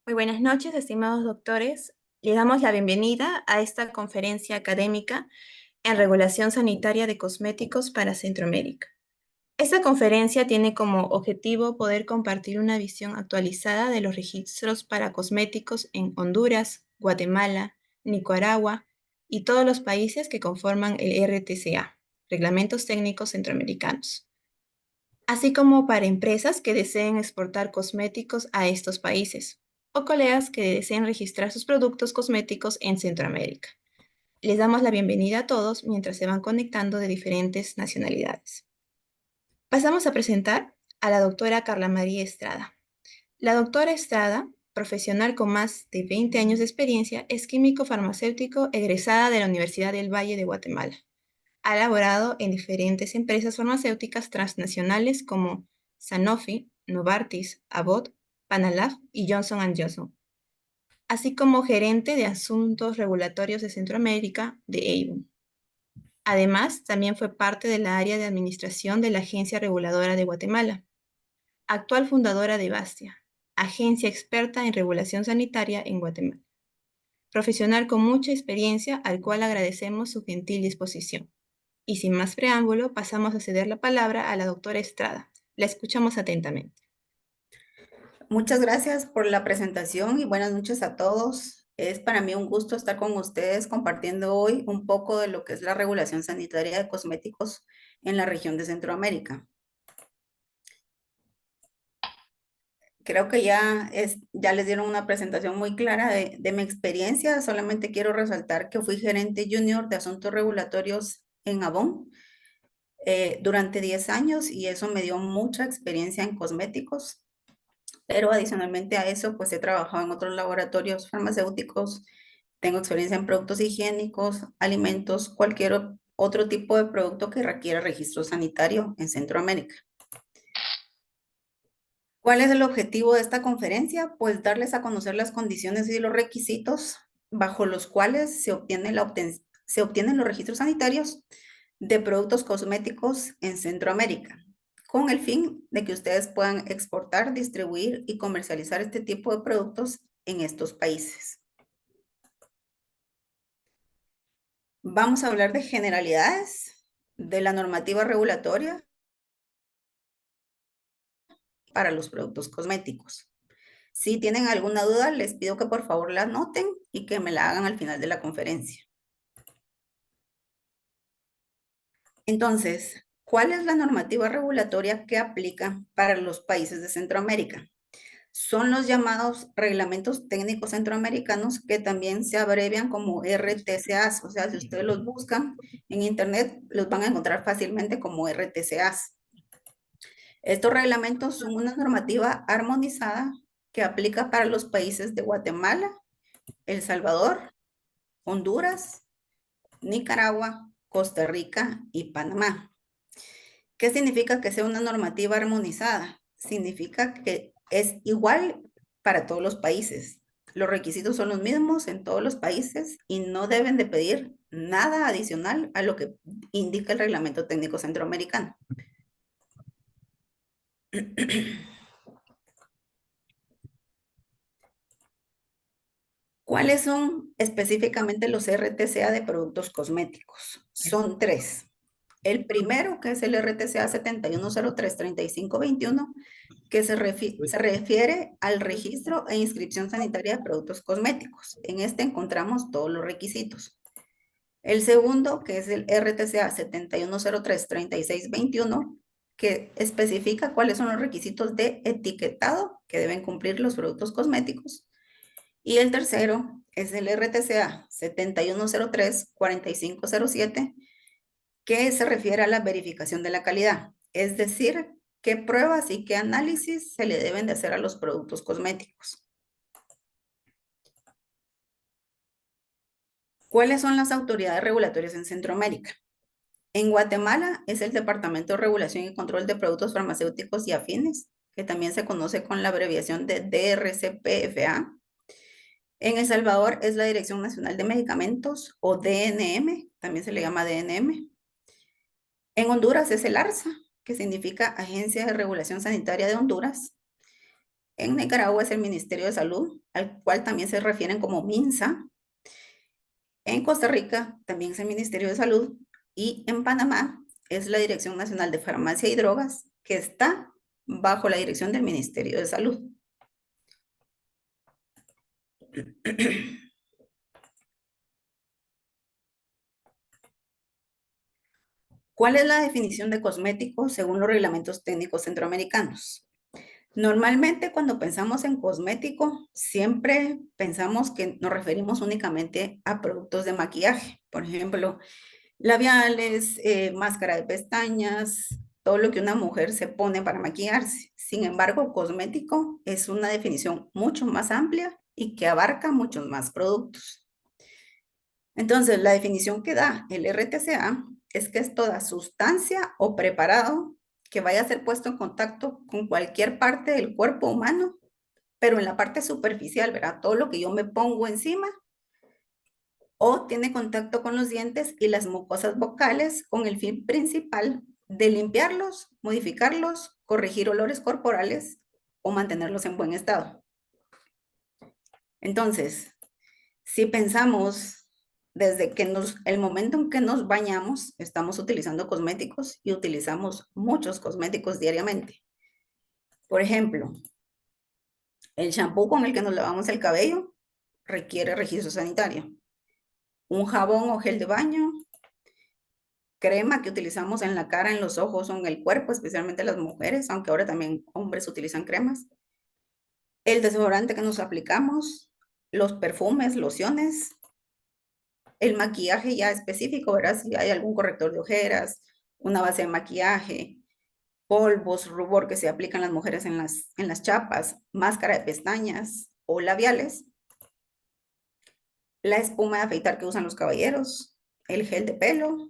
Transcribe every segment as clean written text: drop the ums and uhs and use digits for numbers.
Muy buenas noches, estimados doctores. Le damos la bienvenida a esta conferencia académica en regulación sanitaria de cosméticos para Centroamérica. Esta conferencia tiene como objetivo poder compartir una visión actualizada de los registros para cosméticos en Honduras, Guatemala, Nicaragua y todos los países que conforman el RTCA, Reglamentos Técnicos Centroamericanos, así como para empresas que deseen exportar cosméticos a estos países o colegas que deseen registrar sus productos cosméticos en Centroamérica. Les damos la bienvenida a todos mientras se van conectando de diferentes nacionalidades. Pasamos a presentar a la doctora Carla María Estrada. La doctora Estrada, profesional con más de 20 años de experiencia, es químico farmacéutico egresada de la Universidad del Valle de Guatemala. Ha laborado en diferentes empresas farmacéuticas transnacionales como Sanofi, Novartis, Abbott, Panalab y Johnson Johnson, así como gerente de asuntos regulatorios de Centroamérica de Avon. Además, también fue parte del área de administración de la Agencia Reguladora de Guatemala, actual fundadora de Bastia, agencia experta en regulación sanitaria en Guatemala. Profesional con mucha experiencia al cual agradecemos su gentil disposición. Y sin más preámbulo, pasamos a ceder la palabra a la doctora Estrada. La escuchamos atentamente. Muchas gracias por la presentación y buenas noches a todos. Es para mí un gusto estar con ustedes compartiendo hoy un poco de lo que es la regulación sanitaria de cosméticos en la región de Centroamérica. Creo que ya les dieron una presentación muy clara de mi experiencia. Solamente quiero resaltar que fui gerente junior de asuntos regulatorios en Avon durante 10 años y eso me dio mucha experiencia en cosméticos. Pero adicionalmente a eso, pues he trabajado en otros laboratorios farmacéuticos, tengo experiencia en productos higiénicos, alimentos, cualquier otro tipo de producto que requiera registro sanitario en Centroamérica. ¿Cuál es el objetivo de esta conferencia? Pues darles a conocer las condiciones y los requisitos bajo los cuales se obtienen los registros sanitarios de productos cosméticos en Centroamérica, con el fin de que ustedes puedan exportar, distribuir y comercializar este tipo de productos en estos países. Vamos a hablar de generalidades de la normativa regulatoria para los productos cosméticos. Si tienen alguna duda, les pido que por favor la anoten y que me la hagan al final de la conferencia. Entonces, ¿cuál es la normativa regulatoria que aplica para los países de Centroamérica? Son los llamados reglamentos técnicos centroamericanos que también se abrevian como RTCAs. O sea, si ustedes los buscan en internet, los van a encontrar fácilmente como RTCAs. Estos reglamentos son una normativa armonizada que aplica para los países de Guatemala, El Salvador, Honduras, Nicaragua, Costa Rica y Panamá. ¿Qué significa que sea una normativa armonizada? Significa que es igual para todos los países. Los requisitos son los mismos en todos los países y no deben de pedir nada adicional a lo que indica el Reglamento Técnico Centroamericano. ¿Cuáles son específicamente los RTCA de productos cosméticos? Son 3. El primero, que es el RTCA 7103-3521, que se refiere al registro e inscripción sanitaria de productos cosméticos. En este encontramos todos los requisitos. El segundo, que es el RTCA 7103-3621, que especifica cuáles son los requisitos de etiquetado que deben cumplir los productos cosméticos. Y el tercero es el RTCA 7103-4507, que se refiere a la verificación de la calidad, es decir, qué pruebas y qué análisis se le deben de hacer a los productos cosméticos. ¿Cuáles son las autoridades regulatorias en Centroamérica? En Guatemala es el Departamento de Regulación y Control de Productos Farmacéuticos y Afines, que también se conoce con la abreviación de DRCPFA. En El Salvador es la Dirección Nacional de Medicamentos o DNM, también se le llama DNM. En Honduras es el ARSA, que significa Agencia de Regulación Sanitaria de Honduras. En Nicaragua es el Ministerio de Salud, al cual también se refieren como MINSA. En Costa Rica también es el Ministerio de Salud. Y en Panamá es la Dirección Nacional de Farmacia y Drogas, que está bajo la dirección del Ministerio de Salud. ¿Cuál es la definición de cosmético según los reglamentos técnicos centroamericanos? Normalmente cuando pensamos en cosmético, siempre pensamos que nos referimos únicamente a productos de maquillaje, por ejemplo, labiales, máscara de pestañas, todo lo que una mujer se pone para maquillarse. Sin embargo, cosmético es una definición mucho más amplia y que abarca muchos más productos. Entonces, la definición que da el RTCA es que es toda sustancia o preparado que vaya a ser puesto en contacto con cualquier parte del cuerpo humano, pero en la parte superficial, ¿verdad? Todo lo que yo me pongo encima o tiene contacto con los dientes y las mucosas vocales con el fin principal de limpiarlos, modificarlos, corregir olores corporales o mantenerlos en buen estado. Entonces, si pensamos desde que el momento en que nos bañamos, estamos utilizando cosméticos y utilizamos muchos cosméticos diariamente. Por ejemplo, el shampoo con el que nos lavamos el cabello requiere registro sanitario. Un jabón o gel de baño, crema que utilizamos en la cara, en los ojos o en el cuerpo, especialmente las mujeres, aunque ahora también hombres utilizan cremas. El desodorante que nos aplicamos, los perfumes, lociones, el maquillaje ya específico, ¿verdad? Si hay algún corrector de ojeras, una base de maquillaje, polvos, rubor que se aplican las mujeres en las chapas, máscara de pestañas o labiales, la espuma de afeitar que usan los caballeros, el gel de pelo,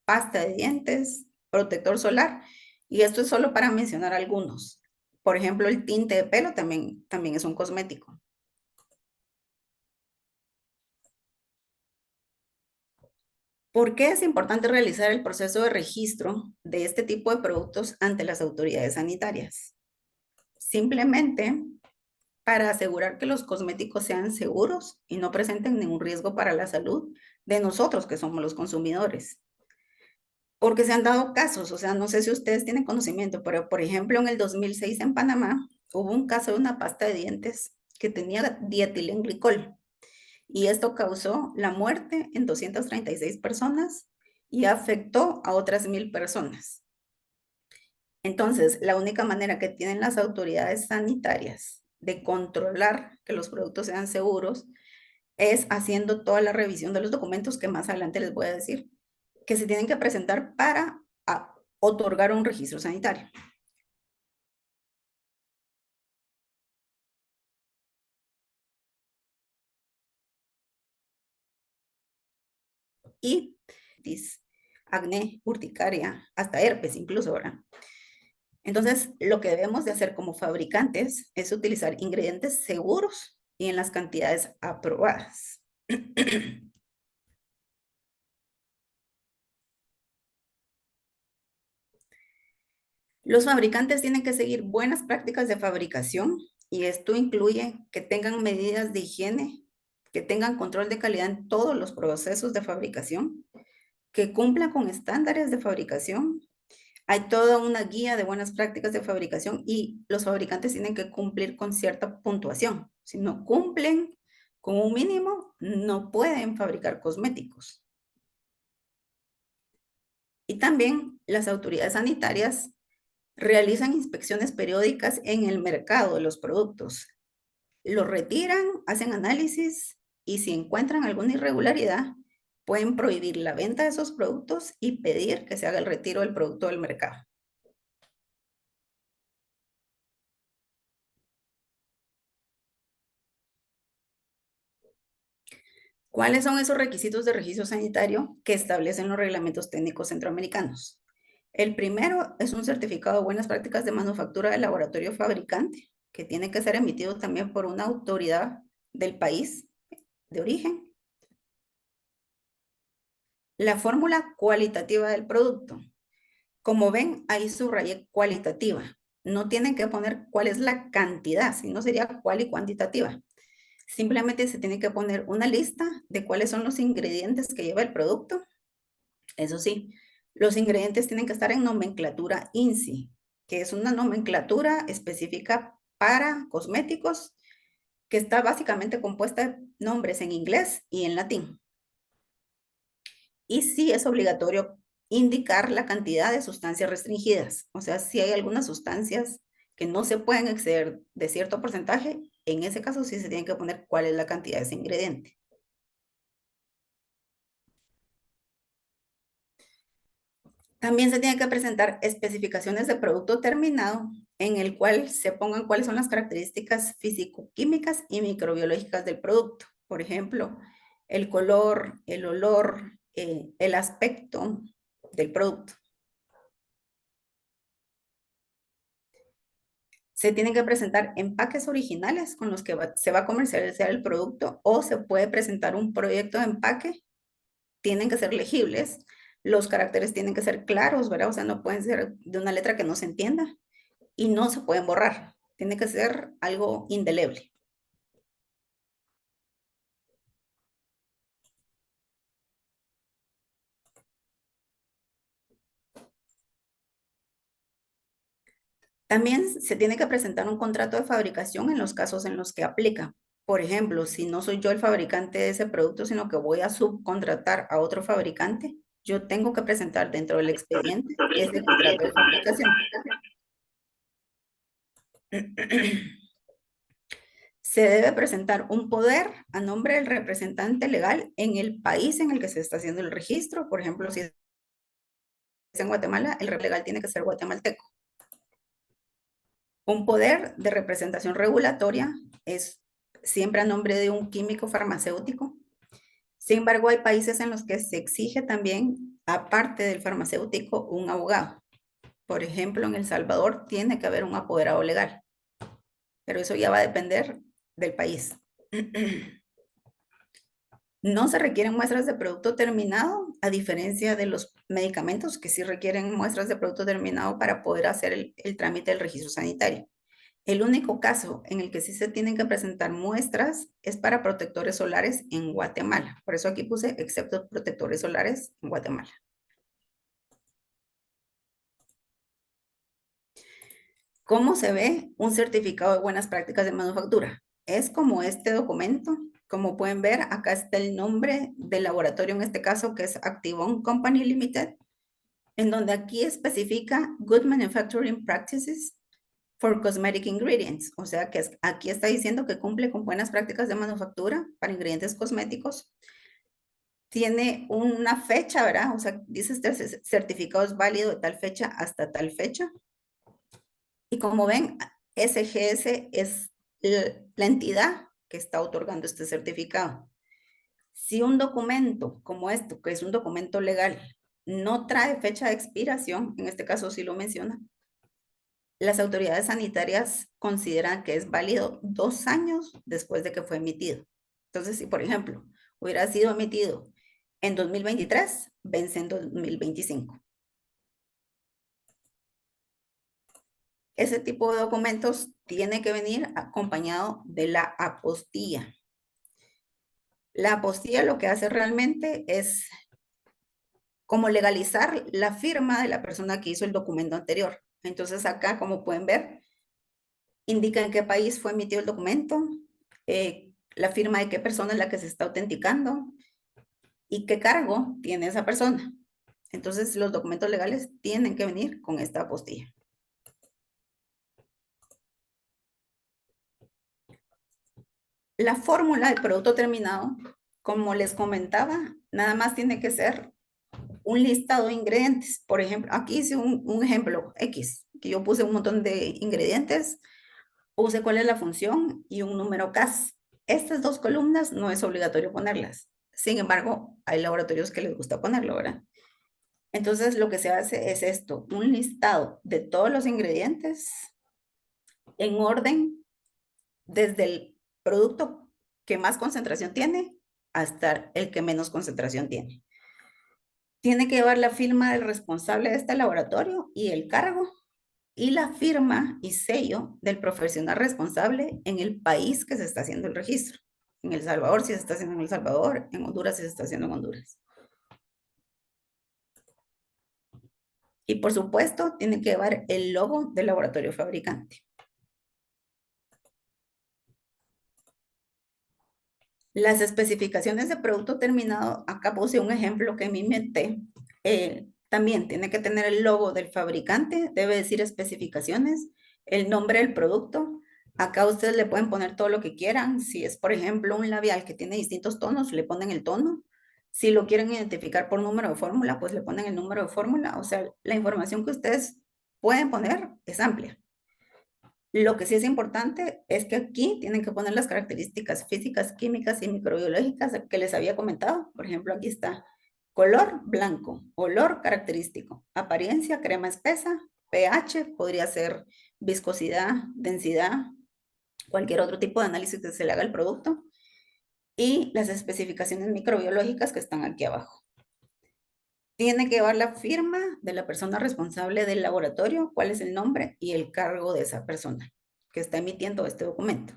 pasta de dientes, protector solar, y esto es solo para mencionar algunos. Por ejemplo, el tinte de pelo también es un cosmético. ¿Por qué es importante realizar el proceso de registro de este tipo de productos ante las autoridades sanitarias? Simplemente para asegurar que los cosméticos sean seguros y no presenten ningún riesgo para la salud de nosotros que somos los consumidores. Porque se han dado casos, o sea, no sé si ustedes tienen conocimiento, pero por ejemplo en el 2006 en Panamá hubo un caso de una pasta de dientes que tenía dietilenglicol y esto causó la muerte en 236 personas y afectó a otras 1000 personas. Entonces, la única manera que tienen las autoridades sanitarias de controlar que los productos sean seguros es haciendo toda la revisión de los documentos que más adelante les voy a decir, que se tienen que presentar para otorgar un registro sanitario. Y acné, urticaria, hasta herpes incluso, ¿verdad? Entonces, lo que debemos de hacer como fabricantes es utilizar ingredientes seguros y en las cantidades aprobadas. Los fabricantes tienen que seguir buenas prácticas de fabricación y esto incluye que tengan medidas de higiene, que tengan control de calidad en todos los procesos de fabricación, que cumplan con estándares de fabricación. Hay toda una guía de buenas prácticas de fabricación y los fabricantes tienen que cumplir con cierta puntuación. Si no cumplen con un mínimo, no pueden fabricar cosméticos. Y también las autoridades sanitarias realizan inspecciones periódicas en el mercado de los productos. Los retiran, hacen análisis y si encuentran alguna irregularidad, pueden prohibir la venta de esos productos y pedir que se haga el retiro del producto del mercado. ¿Cuáles son esos requisitos de registro sanitario que establecen los reglamentos técnicos centroamericanos? El primero es un certificado de buenas prácticas de manufactura del laboratorio fabricante, que tiene que ser emitido también por una autoridad del país de origen. La fórmula cualitativa del producto. Como ven, ahí subrayé cualitativa, no tienen que poner cuál es la cantidad, sino sería cuál y cuantitativa. Simplemente se tiene que poner una lista de cuáles son los ingredientes que lleva el producto. Eso sí, los ingredientes tienen que estar en nomenclatura INSI, que es una nomenclatura específica para cosméticos que está básicamente compuesta de nombres en inglés y en latín. Y sí es obligatorio indicar la cantidad de sustancias restringidas. O sea, si hay algunas sustancias que no se pueden exceder de cierto porcentaje, en ese caso sí se tiene que poner cuál es la cantidad de ese ingrediente. También se tiene que presentar especificaciones de producto terminado en el cual se pongan cuáles son las características físico-químicas y microbiológicas del producto. Por ejemplo, el color, el olor, el aspecto del producto. Se tienen que presentar empaques originales con los que se va a comercializar el producto o se puede presentar un proyecto de empaque. Tienen que ser legibles, los caracteres tienen que ser claros, ¿verdad? O sea, no pueden ser de una letra que no se entienda y no se pueden borrar. Tiene que ser algo indeleble. También se tiene que presentar un contrato de fabricación en los casos en los que aplica. Por ejemplo, si no soy yo el fabricante de ese producto, sino que voy a subcontratar a otro fabricante, yo tengo que presentar dentro del expediente ese contrato de fabricación. Se debe presentar un poder a nombre del representante legal en el país en el que se está haciendo el registro. Por ejemplo, si es en Guatemala, el legal tiene que ser guatemalteco. Un poder de representación regulatoria es siempre a nombre de un químico farmacéutico. Sin embargo, hay países en los que se exige también, aparte del farmacéutico, un abogado. Por ejemplo, en El Salvador tiene que haber un apoderado legal, pero eso ya va a depender del país. No se requieren muestras de producto terminado, a diferencia de los medicamentos que sí requieren muestras de producto terminado para poder hacer el trámite del registro sanitario. El único caso en el que sí se tienen que presentar muestras es para protectores solares en Guatemala. Por eso aquí puse excepto protectores solares en Guatemala. ¿Cómo se ve un certificado de buenas prácticas de manufactura? Es como este documento. Como pueden ver, acá está el nombre del laboratorio, en este caso, que es Activon Company Limited, en donde aquí especifica Good Manufacturing Practices for Cosmetic Ingredients. O sea que aquí está diciendo que cumple con buenas prácticas de manufactura para ingredientes cosméticos. Tiene una fecha, ¿verdad? O sea, dice este certificado es válido de tal fecha hasta tal fecha. Y como ven, SGS es la entidad que está otorgando este certificado. Si un documento como esto, que es un documento legal, no trae fecha de expiración, en este caso sí lo menciona, las autoridades sanitarias consideran que es válido 2 años después de que fue emitido. Entonces, si por ejemplo hubiera sido emitido en 2023, vence en 2025. Ese tipo de documentos tiene que venir acompañado de la apostilla. La apostilla lo que hace realmente es como legalizar la firma de la persona que hizo el documento anterior. Entonces acá, como pueden ver, indica en qué país fue emitido el documento, la firma de qué persona es la que se está autenticando y qué cargo tiene esa persona. Entonces los documentos legales tienen que venir con esta apostilla. La fórmula del producto terminado, como les comentaba, nada más tiene que ser un listado de ingredientes. Por ejemplo, aquí hice un ejemplo X, que yo puse un montón de ingredientes, puse cuál es la función y un número CAS. Estas 2 columnas no es obligatorio ponerlas. Sin embargo, hay laboratorios que les gusta ponerlo, ¿verdad? Entonces, lo que se hace es esto, un listado de todos los ingredientes en orden desde el producto que más concentración tiene hasta el que menos concentración tiene. Tiene que llevar la firma del responsable de este laboratorio y el cargo. y la firma y sello del profesional responsable en el país que se está haciendo el registro. En El Salvador, si se está haciendo en El Salvador, en Honduras, si se está haciendo en Honduras. Y por supuesto, tiene que llevar el logo del laboratorio fabricante. Las especificaciones de producto terminado, acá puse un ejemplo que me inventé. También tiene que tener el logo del fabricante, debe decir especificaciones, el nombre del producto. Acá ustedes le pueden poner todo lo que quieran. Si es, por ejemplo, un labial que tiene distintos tonos, le ponen el tono. Si lo quieren identificar por número de fórmula, pues le ponen el número de fórmula. O sea, la información que ustedes pueden poner es amplia. Lo que sí es importante es que aquí tienen que poner las características físicas, químicas y microbiológicas que les había comentado. Por ejemplo, aquí está color blanco, olor característico, apariencia crema espesa, pH, podría ser viscosidad, densidad, cualquier otro tipo de análisis que se le haga al producto y las especificaciones microbiológicas que están aquí abajo. Tiene que llevar la firma de la persona responsable del laboratorio, cuál es el nombre y el cargo de esa persona que está emitiendo este documento.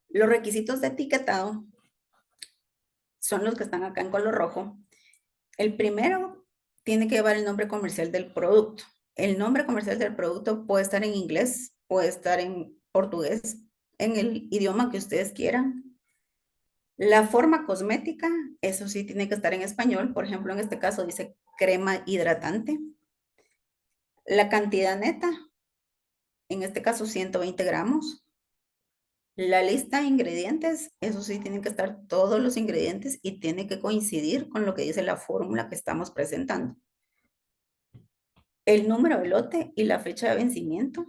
Los requisitos de etiquetado son los que están acá en color rojo. El primero tiene que llevar el nombre comercial del producto. El nombre comercial del producto puede estar en inglés, puede estar en portugués, en el idioma que ustedes quieran. La forma cosmética, eso sí tiene que estar en español. Por ejemplo, en este caso dice crema hidratante. La cantidad neta, en este caso 120 gramos. La lista de ingredientes, eso sí, tienen que estar todos los ingredientes y tiene que coincidir con lo que dice la fórmula que estamos presentando. El número de lote y la fecha de vencimiento.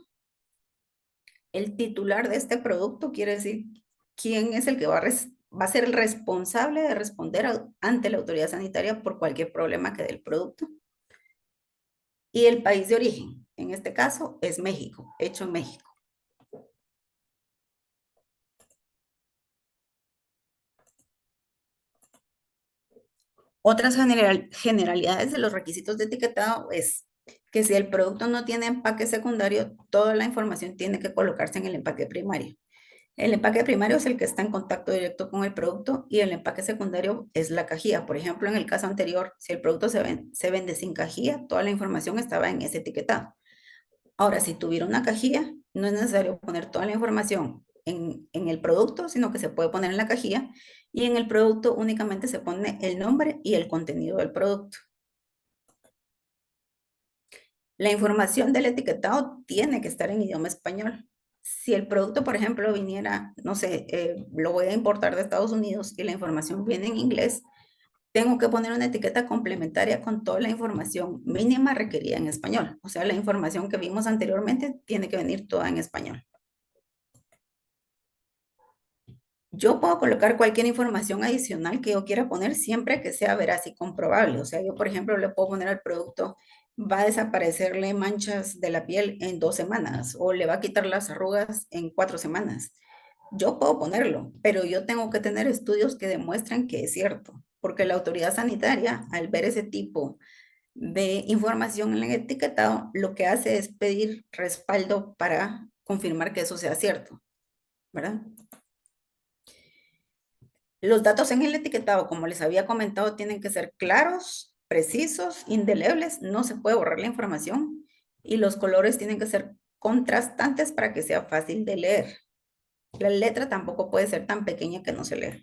El titular de este producto quiere decir quién es el que va a ser el responsable de responder ante la autoridad sanitaria por cualquier problema que dé el producto. Y el país de origen, en este caso es México, hecho en México. Otras generalidades de los requisitos de etiquetado es que si el producto no tiene empaque secundario, toda la información tiene que colocarse en el empaque primario. El empaque primario es el que está en contacto directo con el producto y el empaque secundario es la cajilla. Por ejemplo, en el caso anterior, si el producto se vende sin cajilla, toda la información estaba en ese etiquetado. Ahora, si tuviera una cajilla, no es necesario poner toda la información en el producto, sino que se puede poner en la cajilla y en el producto únicamente se pone el nombre y el contenido del producto. La información del etiquetado tiene que estar en idioma español. Si el producto, por ejemplo, viniera, no sé, lo voy a importar de Estados Unidos y la información viene en inglés, tengo que poner una etiqueta complementaria con toda la información mínima requerida en español. O sea, la información que vimos anteriormente tiene que venir toda en español. Yo puedo colocar cualquier información adicional que yo quiera poner siempre que sea veraz y comprobable. O sea, yo, por ejemplo, le puedo poner al producto, va a desaparecerle manchas de la piel en 2 semanas o le va a quitar las arrugas en 4 semanas. Yo puedo ponerlo, pero yo tengo que tener estudios que demuestren que es cierto, porque la autoridad sanitaria, al ver ese tipo de información en el etiquetado, lo que hace es pedir respaldo para confirmar que eso sea cierto, ¿verdad? Los datos en el etiquetado, como les había comentado, tienen que ser claros, precisos, indelebles, no se puede borrar la información y los colores tienen que ser contrastantes para que sea fácil de leer. La letra tampoco puede ser tan pequeña que no se lea.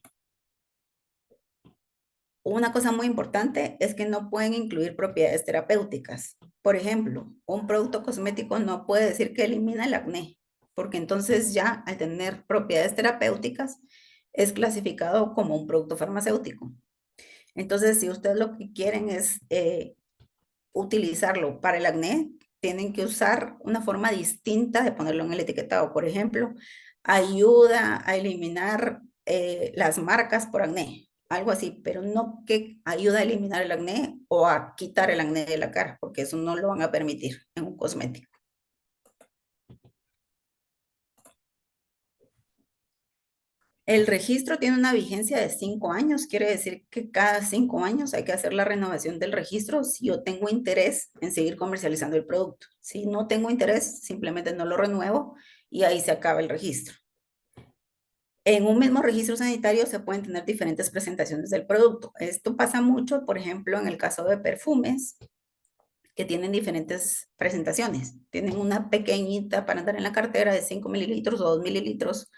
Una cosa muy importante es que no pueden incluir propiedades terapéuticas. Por ejemplo, un producto cosmético no puede decir que elimina el acné, porque entonces ya al tener propiedades terapéuticas es clasificado como un producto farmacéutico. Entonces, si ustedes lo que quieren es utilizarlo para el acné, tienen que usar una forma distinta de ponerlo en el etiquetado. Por ejemplo, ayuda a eliminar las marcas por acné, algo así, pero no que ayuda a eliminar el acné o a quitar el acné de la cara, porque eso no lo van a permitir en un cosmético. El registro tiene una vigencia de 5 años, quiere decir que cada 5 años hay que hacer la renovación del registro si yo tengo interés en seguir comercializando el producto. Si no tengo interés, simplemente no lo renuevo y ahí se acaba el registro. En un mismo registro sanitario se pueden tener diferentes presentaciones del producto. Esto pasa mucho, por ejemplo, en el caso de perfumes, que tienen diferentes presentaciones. Tienen una pequeñita para andar en la cartera de 5 mililitros o 2 mililitros.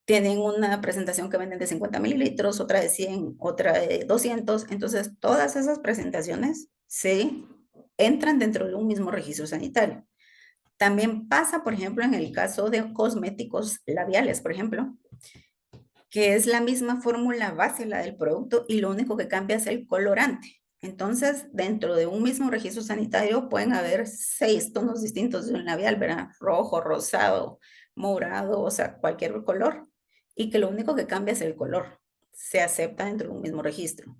Tienen una presentación que venden de 50 mililitros, otra de 100, otra de 200. Entonces, todas esas presentaciones se entran dentro de un mismo registro sanitario. También pasa, por ejemplo, en el caso de cosméticos labiales, por ejemplo, que es la misma fórmula base, la del producto, y lo único que cambia es el colorante. Entonces, dentro de un mismo registro sanitario pueden haber 6 tonos distintos de un labial, ¿verdad? Rojo, rosado, morado, o sea, cualquier color, y que lo único que cambia es el color. Se acepta dentro de un mismo registro.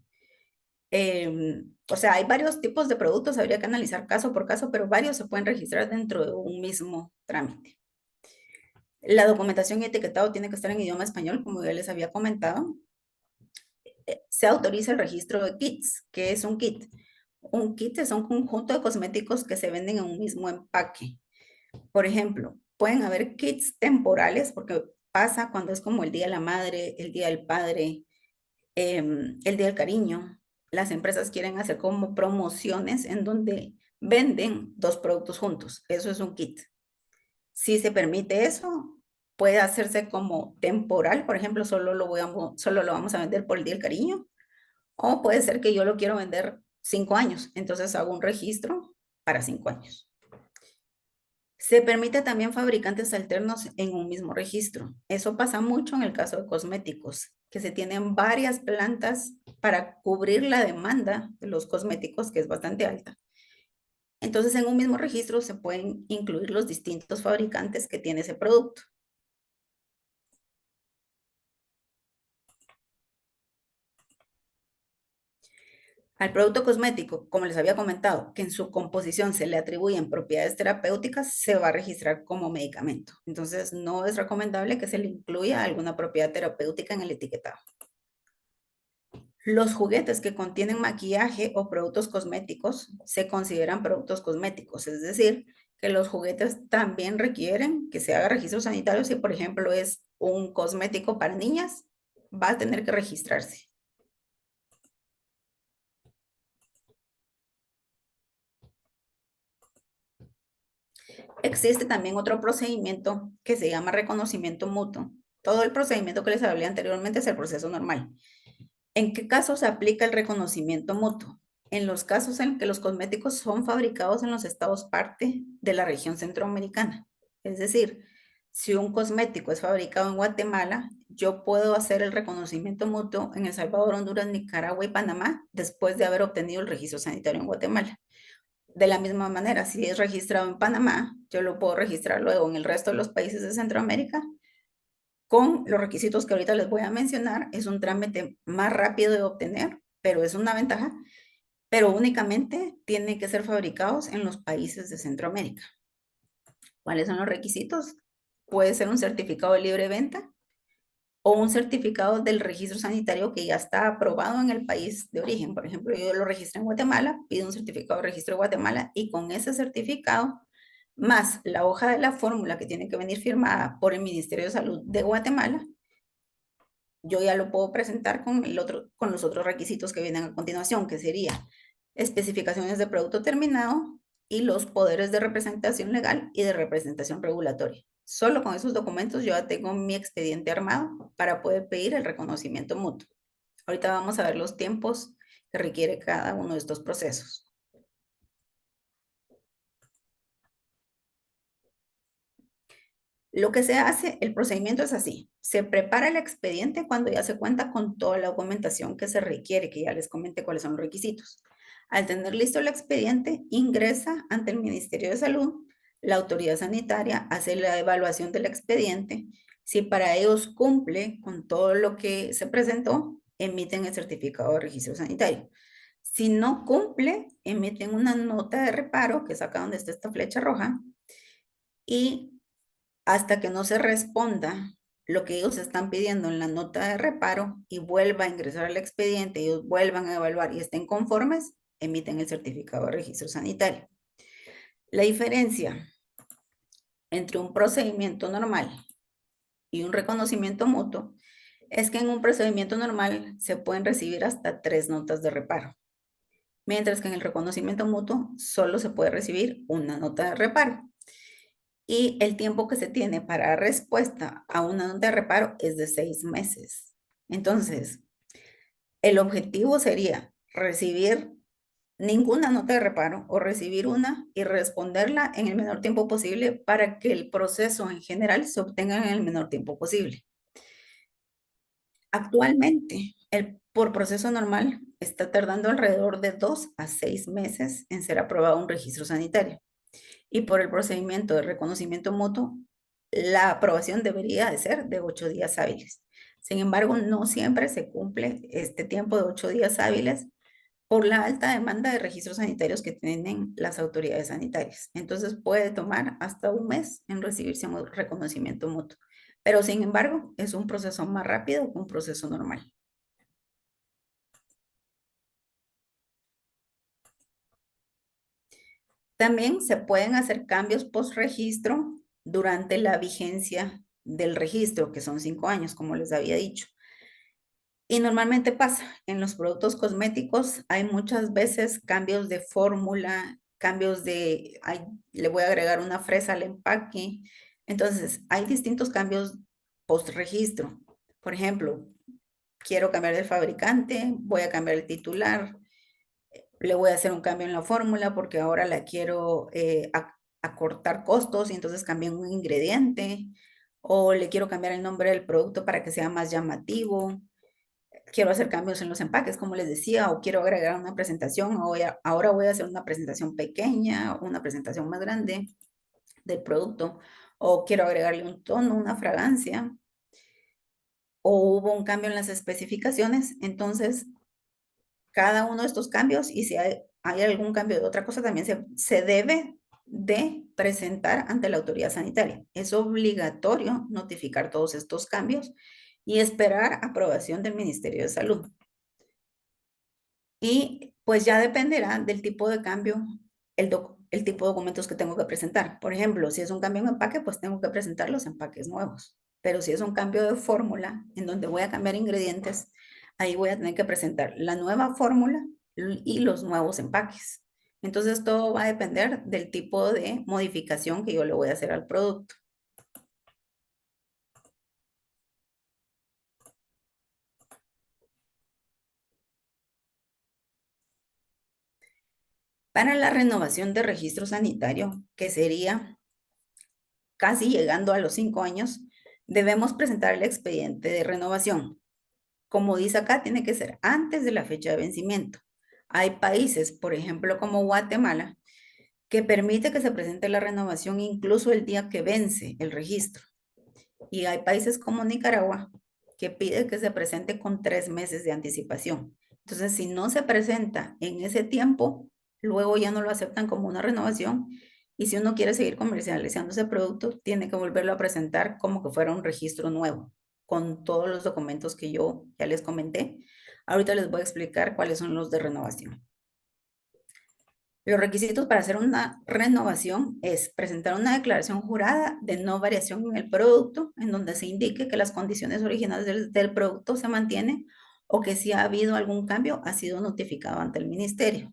O sea, hay varios tipos de productos, habría que analizar caso por caso, pero varios se pueden registrar dentro de un mismo trámite. La documentación y etiquetado tiene que estar en idioma español, como ya les había comentado. Se autoriza el registro de kits. ¿Qué es un kit? Un kit es un conjunto de cosméticos que se venden en un mismo empaque. Por ejemplo, pueden haber kits temporales, porque pasa cuando es como el Día de la Madre, el Día del Padre, el Día del Cariño. Las empresas quieren hacer como promociones en donde venden dos productos juntos. Eso es un kit. Si se permite eso, puede hacerse como temporal. Por ejemplo, solo lo vamos a vender por el Día del Cariño. O puede ser que yo lo quiero vender 5 años. Entonces hago un registro para 5 años. Se permite también fabricantes alternos en un mismo registro. Eso pasa mucho en el caso de cosméticos, que se tienen varias plantas para cubrir la demanda de los cosméticos, que es bastante alta. Entonces, en un mismo registro se pueden incluir los distintos fabricantes que tiene ese producto. Al producto cosmético, como les había comentado, que en su composición se le atribuyen propiedades terapéuticas, se va a registrar como medicamento. Entonces, no es recomendable que se le incluya alguna propiedad terapéutica en el etiquetado. Los juguetes que contienen maquillaje o productos cosméticos se consideran productos cosméticos, es decir, que los juguetes también requieren que se haga registro sanitario. Si, por ejemplo, es un cosmético para niñas, va a tener que registrarse. Existe también otro procedimiento que se llama reconocimiento mutuo. Todo el procedimiento que les hablé anteriormente es el proceso normal. ¿En qué casos se aplica el reconocimiento mutuo? En los casos en que los cosméticos son fabricados en los estados parte de la región centroamericana. Es decir, si un cosmético es fabricado en Guatemala, yo puedo hacer el reconocimiento mutuo en El Salvador, Honduras, Nicaragua y Panamá después de haber obtenido el registro sanitario en Guatemala. De la misma manera, si es registrado en Panamá, yo lo puedo registrar luego en el resto de los países de Centroamérica con los requisitos que ahorita les voy a mencionar. Es un trámite más rápido de obtener, pero es una ventaja, pero únicamente tienen que ser fabricados en los países de Centroamérica. ¿Cuáles son los requisitos? Puede ser un certificado de libre venta o un certificado del registro sanitario que ya está aprobado en el país de origen. Por ejemplo, yo lo registré en Guatemala, pido un certificado de registro de Guatemala y con ese certificado, más la hoja de la fórmula que tiene que venir firmada por el Ministerio de Salud de Guatemala, yo ya lo puedo presentar con los otros requisitos que vienen a continuación, que sería especificaciones de producto terminado y los poderes de representación legal y de representación regulatoria. Solo con esos documentos yo ya tengo mi expediente armado para poder pedir el reconocimiento mutuo. Ahorita vamos a ver los tiempos que requiere cada uno de estos procesos. Lo que se hace, el procedimiento es así. Se prepara el expediente cuando ya se cuenta con toda la documentación que se requiere, que ya les comenté cuáles son los requisitos. Al tener listo el expediente, ingresa ante el Ministerio de Salud, la autoridad sanitaria hace la evaluación del expediente. Si para ellos cumple con todo lo que se presentó, emiten el certificado de registro sanitario. Si no cumple, emiten una nota de reparo, que es acá donde está esta flecha roja, y hasta que no se responda lo que ellos están pidiendo en la nota de reparo y vuelva a ingresar al expediente, ellos vuelvan a evaluar y estén conformes, emiten el certificado de registro sanitario. La diferencia entre un procedimiento normal y un reconocimiento mutuo es que en un procedimiento normal se pueden recibir hasta 3 notas de reparo, mientras que en el reconocimiento mutuo solo se puede recibir una nota de reparo. Y el tiempo que se tiene para respuesta a una nota de reparo es de 6 meses. Entonces, el objetivo sería recibir ninguna nota de reparo o recibir una y responderla en el menor tiempo posible para que el proceso en general se obtenga en el menor tiempo posible. Actualmente, por proceso normal, está tardando alrededor de 2 a 6 meses en ser aprobado un registro sanitario. Y por el procedimiento de reconocimiento mutuo, la aprobación debería de ser de 8 días hábiles. Sin embargo, no siempre se cumple este tiempo de 8 días hábiles por la alta demanda de registros sanitarios que tienen las autoridades sanitarias. Entonces puede tomar hasta un mes en recibirse un reconocimiento mutuo. Pero sin embargo, es un proceso más rápido que un proceso normal. También se pueden hacer cambios post-registro durante la vigencia del registro, que son 5 años, como les había dicho. Y normalmente pasa, en los productos cosméticos hay muchas veces cambios de fórmula, cambios de, le voy a agregar una fresa al empaque. Entonces, hay distintos cambios post-registro. Por ejemplo, quiero cambiar el fabricante, voy a cambiar el titular, le voy a hacer un cambio en la fórmula porque ahora la quiero acortar costos y entonces cambié un ingrediente, o le quiero cambiar el nombre del producto para que sea más llamativo, quiero hacer cambios en los empaques, como les decía, o quiero agregar una presentación, o ahora voy a hacer una presentación pequeña, una presentación más grande del producto, o quiero agregarle un tono, una fragancia, o hubo un cambio en las especificaciones. Entonces, cada uno de estos cambios, y si hay algún cambio de otra cosa, también se debe de presentar ante la autoridad sanitaria. Es obligatorio notificar todos estos cambios y esperar aprobación del Ministerio de Salud. Y pues ya dependerá del tipo de cambio, el tipo de documentos que tengo que presentar. Por ejemplo, si es un cambio en empaque, pues tengo que presentar los empaques nuevos. Pero si es un cambio de fórmula en donde voy a cambiar ingredientes, ahí voy a tener que presentar la nueva fórmula y los nuevos empaques. Entonces todo va a depender del tipo de modificación que yo le voy a hacer al producto. Para la renovación de registro sanitario, que sería casi llegando a los 5 años, debemos presentar el expediente de renovación. Como dice acá, tiene que ser antes de la fecha de vencimiento. Hay países, por ejemplo, como Guatemala, que permite que se presente la renovación incluso el día que vence el registro. Y hay países como Nicaragua, que pide que se presente con 3 meses de anticipación. Entonces, si no se presenta en ese tiempo, luego ya no lo aceptan como una renovación. Y si uno quiere seguir comercializando ese producto, tiene que volverlo a presentar como que fuera un registro nuevo, con todos los documentos que yo ya les comenté. Ahorita les voy a explicar cuáles son los de renovación. Los requisitos para hacer una renovación es presentar una declaración jurada de no variación en el producto, en donde se indique que las condiciones originales del producto se mantienen o que si ha habido algún cambio ha sido notificado ante el ministerio.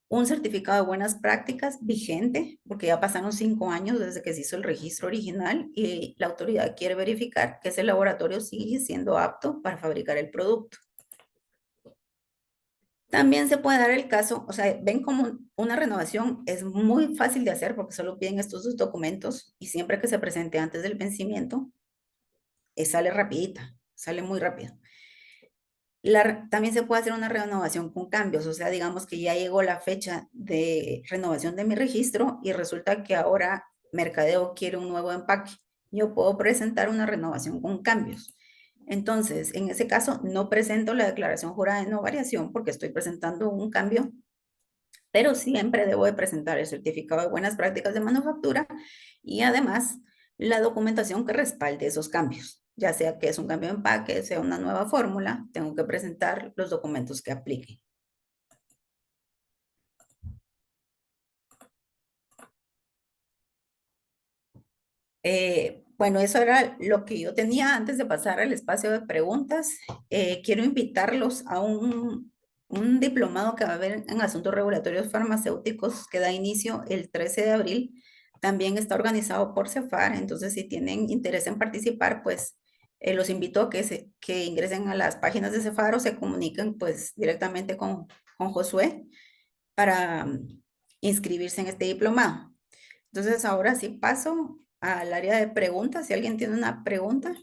Un certificado de buenas prácticas vigente, porque ya pasaron 5 años desde que se hizo el registro original y la autoridad quiere verificar que ese laboratorio sigue siendo apto para fabricar el producto. También se puede dar el caso, o sea, ven como una renovación es muy fácil de hacer porque solo piden estos 2 documentos y siempre que se presente antes del vencimiento, sale rapidita, sale muy rápido. También se puede hacer una renovación con cambios, o sea, digamos que ya llegó la fecha de renovación de mi registro y resulta que ahora Mercadeo quiere un nuevo empaque. Yo puedo presentar una renovación con cambios. Entonces, en ese caso, no presento la declaración jurada de no variación porque estoy presentando un cambio, pero siempre debo de presentar el certificado de buenas prácticas de manufactura y además la documentación que respalde esos cambios, ya sea que es un cambio de empaque, sea una nueva fórmula, tengo que presentar los documentos que apliquen. Bueno, eso era lo que yo tenía antes de pasar al espacio de preguntas. Quiero invitarlos a un diplomado que va a haber en asuntos regulatorios farmacéuticos que da inicio el 13 de abril. También está organizado por Cefar, entonces si tienen interés en participar, pues los invito a que ingresen a las páginas de Cefar o se comuniquen pues directamente con Josué para inscribirse en este diplomado. Entonces, ahora sí paso al área de preguntas. Si alguien tiene una pregunta,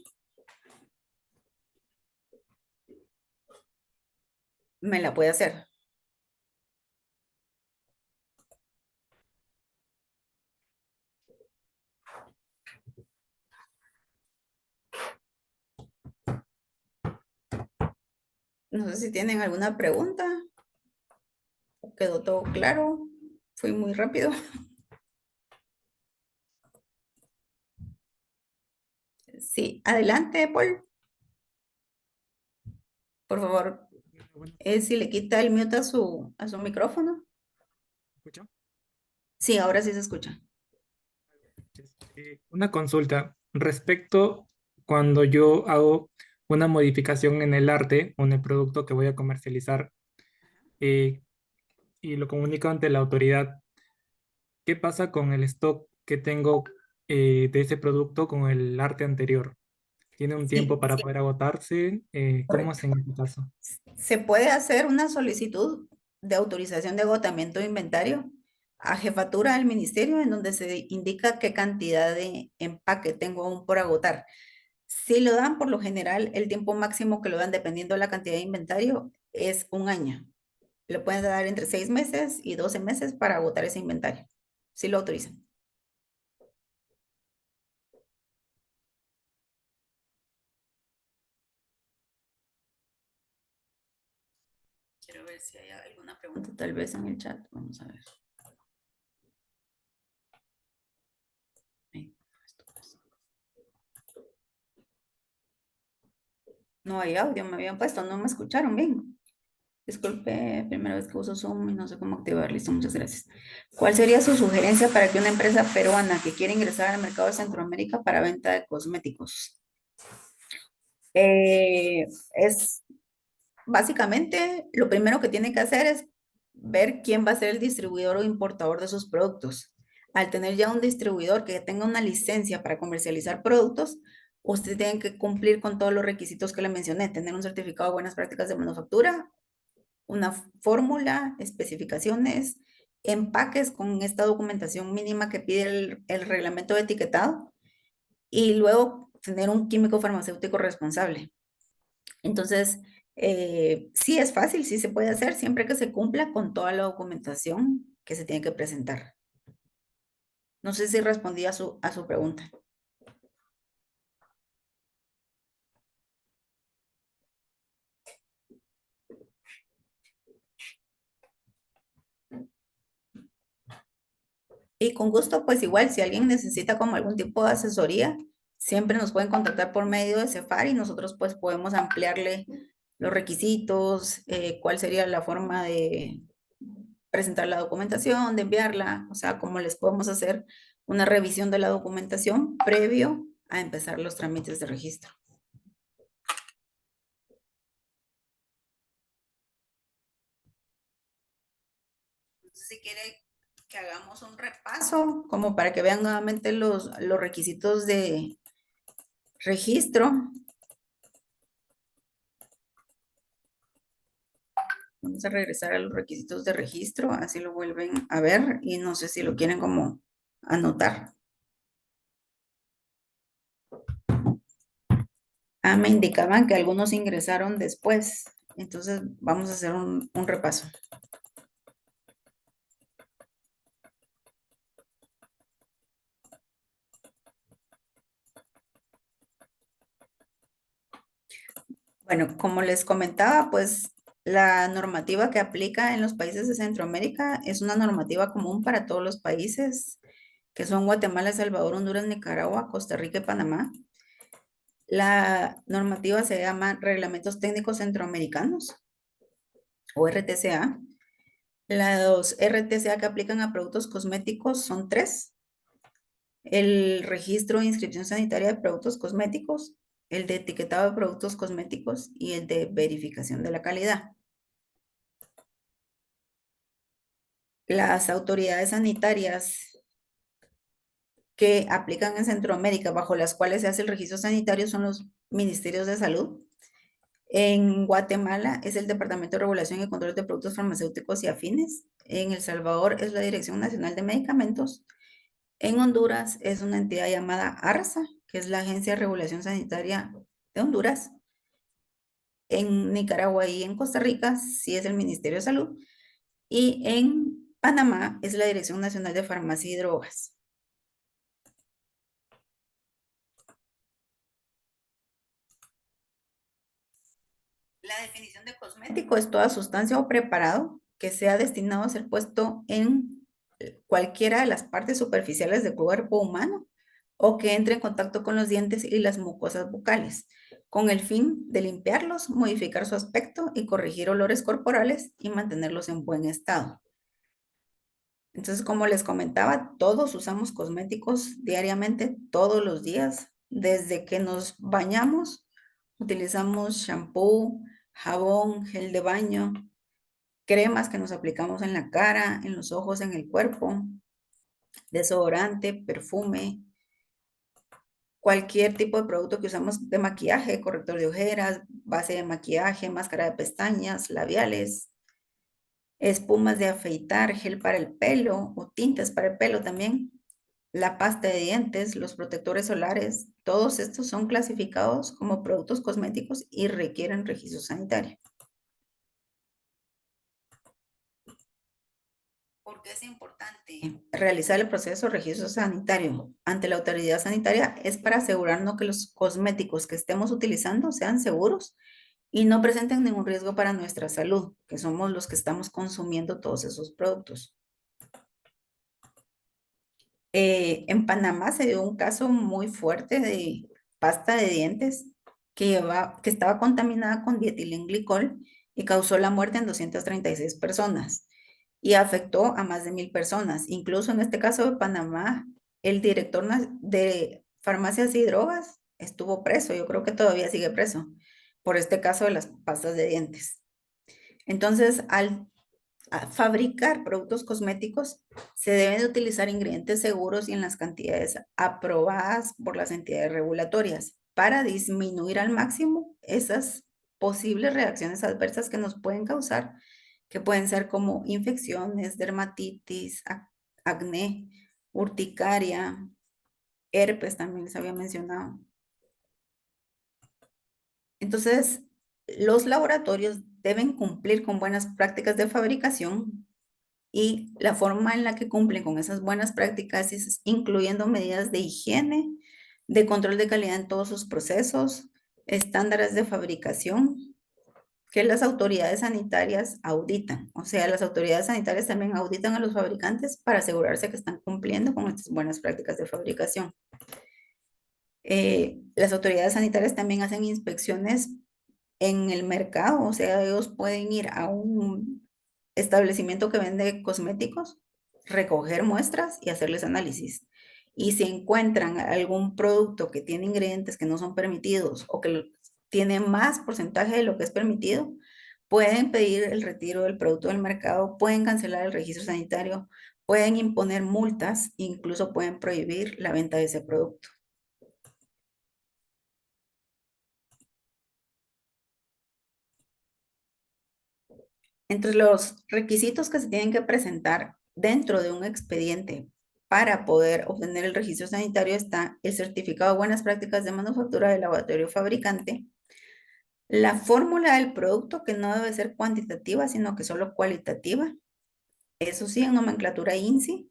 me la puede hacer. No sé si tienen alguna pregunta. ¿Quedó todo claro? Fui muy rápido. Sí, adelante, Paul. Por favor, Bueno, si le quita el mute a su micrófono. ¿escucha? Sí, ahora sí se escucha. Una consulta respecto cuando yo hago una modificación en el arte o en el producto que voy a comercializar eh, y lo comunico ante la autoridad. ¿Qué pasa con el stock que tengo de ese producto con el arte anterior? ¿Tiene un tiempo Sí, para poder agotarse? ¿Cómo correcto. es en este caso? Se puede hacer una solicitud de autorización de agotamiento de inventario a jefatura del ministerio en donde se indica qué cantidad de empaque tengo aún por agotar. Si lo dan, por lo general, el tiempo máximo que lo dan, dependiendo de la cantidad de inventario, es un año. Le pueden dar entre 6 meses y 12 meses para agotar ese inventario. Si lo autorizan. Quiero ver si hay alguna pregunta tal vez en el chat. Vamos a ver. Ahí. No hay audio, me habían puesto, no me escucharon bien. Disculpe, primera vez que uso Zoom y no sé cómo activar. Listo, muchas gracias. ¿Cuál sería su sugerencia para que una empresa peruana que quiere ingresar al mercado de Centroamérica para venta de cosméticos? Es básicamente lo primero que tiene que hacer es ver quién va a ser el distribuidor o importador de sus productos. Al tener ya un distribuidor que tenga una licencia para comercializar productos, usted tiene que cumplir con todos los requisitos que le mencioné, tener un certificado de buenas prácticas de manufactura, una fórmula, especificaciones, empaques con esta documentación mínima que pide el reglamento de etiquetado y luego tener un químico farmacéutico responsable. Entonces, sí es fácil, sí se puede hacer siempre que se cumpla con toda la documentación que se tiene que presentar. No sé si respondí a su pregunta. Y con gusto, pues igual, si alguien necesita como algún tipo de asesoría, siempre nos pueden contactar por medio de Cefar y nosotros pues podemos ampliarle los requisitos, cuál sería la forma de presentar la documentación, de enviarla, o sea, cómo les podemos hacer una revisión de la documentación previo a empezar los trámites de registro. Entonces, si quiere que hagamos un repaso, como para que vean nuevamente los requisitos de registro. Vamos a regresar a los requisitos de registro, así lo vuelven a ver y no sé si lo quieren como anotar. Ah, me indicaban que algunos ingresaron después, entonces vamos a hacer un repaso. Bueno, como les comentaba, pues la normativa que aplica en los países de Centroamérica es una normativa común para todos los países. que son Guatemala, El Salvador, Honduras, Nicaragua, Costa Rica y Panamá. La normativa se llama Reglamentos Técnicos Centroamericanos o RTCA. Los RTCA que aplican a productos cosméticos son tres: el registro de inscripción sanitaria de productos cosméticos, el de etiquetado de productos cosméticos y el de verificación de la calidad. Las autoridades sanitarias que aplican en Centroamérica, bajo las cuales se hace el registro sanitario, son los ministerios de salud. En Guatemala es el Departamento de Regulación y Control de Productos Farmacéuticos y Afines. En El Salvador es la Dirección Nacional de Medicamentos. En Honduras es una entidad llamada ARSA, que es la Agencia de Regulación Sanitaria de Honduras. En Nicaragua y en Costa Rica sí es el Ministerio de Salud. Y en Panamá es la Dirección Nacional de Farmacia y Drogas. La definición de cosmético es toda sustancia o preparado que sea destinado a ser puesto en cualquiera de las partes superficiales del cuerpo humano o que entre en contacto con los dientes y las mucosas bucales, con el fin de limpiarlos, modificar su aspecto y corregir olores corporales y mantenerlos en buen estado. Entonces, como les comentaba, todos usamos cosméticos diariamente, todos los días. Desde que nos bañamos, utilizamos shampoo, jabón, gel de baño, cremas que nos aplicamos en la cara, en los ojos, en el cuerpo, desodorante, perfume, cualquier tipo de producto que usamos de maquillaje, corrector de ojeras, base de maquillaje, máscara de pestañas, labiales, espumas de afeitar, gel para el pelo o tintes para el pelo también, la pasta de dientes, los protectores solares, todos estos son clasificados como productos cosméticos y requieren registro sanitario. ¿Por qué es importante realizar el proceso de registro sanitario ante la autoridad sanitaria? Es para asegurarnos que los cosméticos que estemos utilizando sean seguros y no presenten ningún riesgo para nuestra salud, que somos los que estamos consumiendo todos esos productos. En Panamá se dio un caso muy fuerte de pasta de dientes que estaba contaminada con dietilenglicol y causó la muerte en 236 personas y afectó a más de 1,000 personas. Incluso en este caso de Panamá, el director de farmacias y drogas estuvo preso, yo creo que todavía sigue preso, por este caso de las pastas de dientes. Entonces, al fabricar productos cosméticos, se deben de utilizar ingredientes seguros y en las cantidades aprobadas por las entidades regulatorias para disminuir al máximo esas posibles reacciones adversas que nos pueden causar, que pueden ser como infecciones, dermatitis, acné, urticaria, herpes también les había mencionado. Entonces, los laboratorios deben cumplir con buenas prácticas de fabricación y la forma en la que cumplen con esas buenas prácticas es incluyendo medidas de higiene, de control de calidad en todos sus procesos, estándares de fabricación que las autoridades sanitarias auditan. O sea, las autoridades sanitarias también auditan a los fabricantes para asegurarse que están cumpliendo con estas buenas prácticas de fabricación. Las autoridades sanitarias también hacen inspecciones en el mercado, o sea, ellos pueden ir a un establecimiento que vende cosméticos, recoger muestras y hacerles análisis. Y si encuentran algún producto que tiene ingredientes que no son permitidos o que tiene más porcentaje de lo que es permitido, pueden pedir el retiro del producto del mercado, pueden cancelar el registro sanitario, pueden imponer multas, incluso pueden prohibir la venta de ese producto. Entre los requisitos que se tienen que presentar dentro de un expediente para poder obtener el registro sanitario está el certificado de buenas prácticas de manufactura del laboratorio fabricante, la fórmula del producto que no debe ser cuantitativa, sino que solo cualitativa, eso sí, en nomenclatura INSI,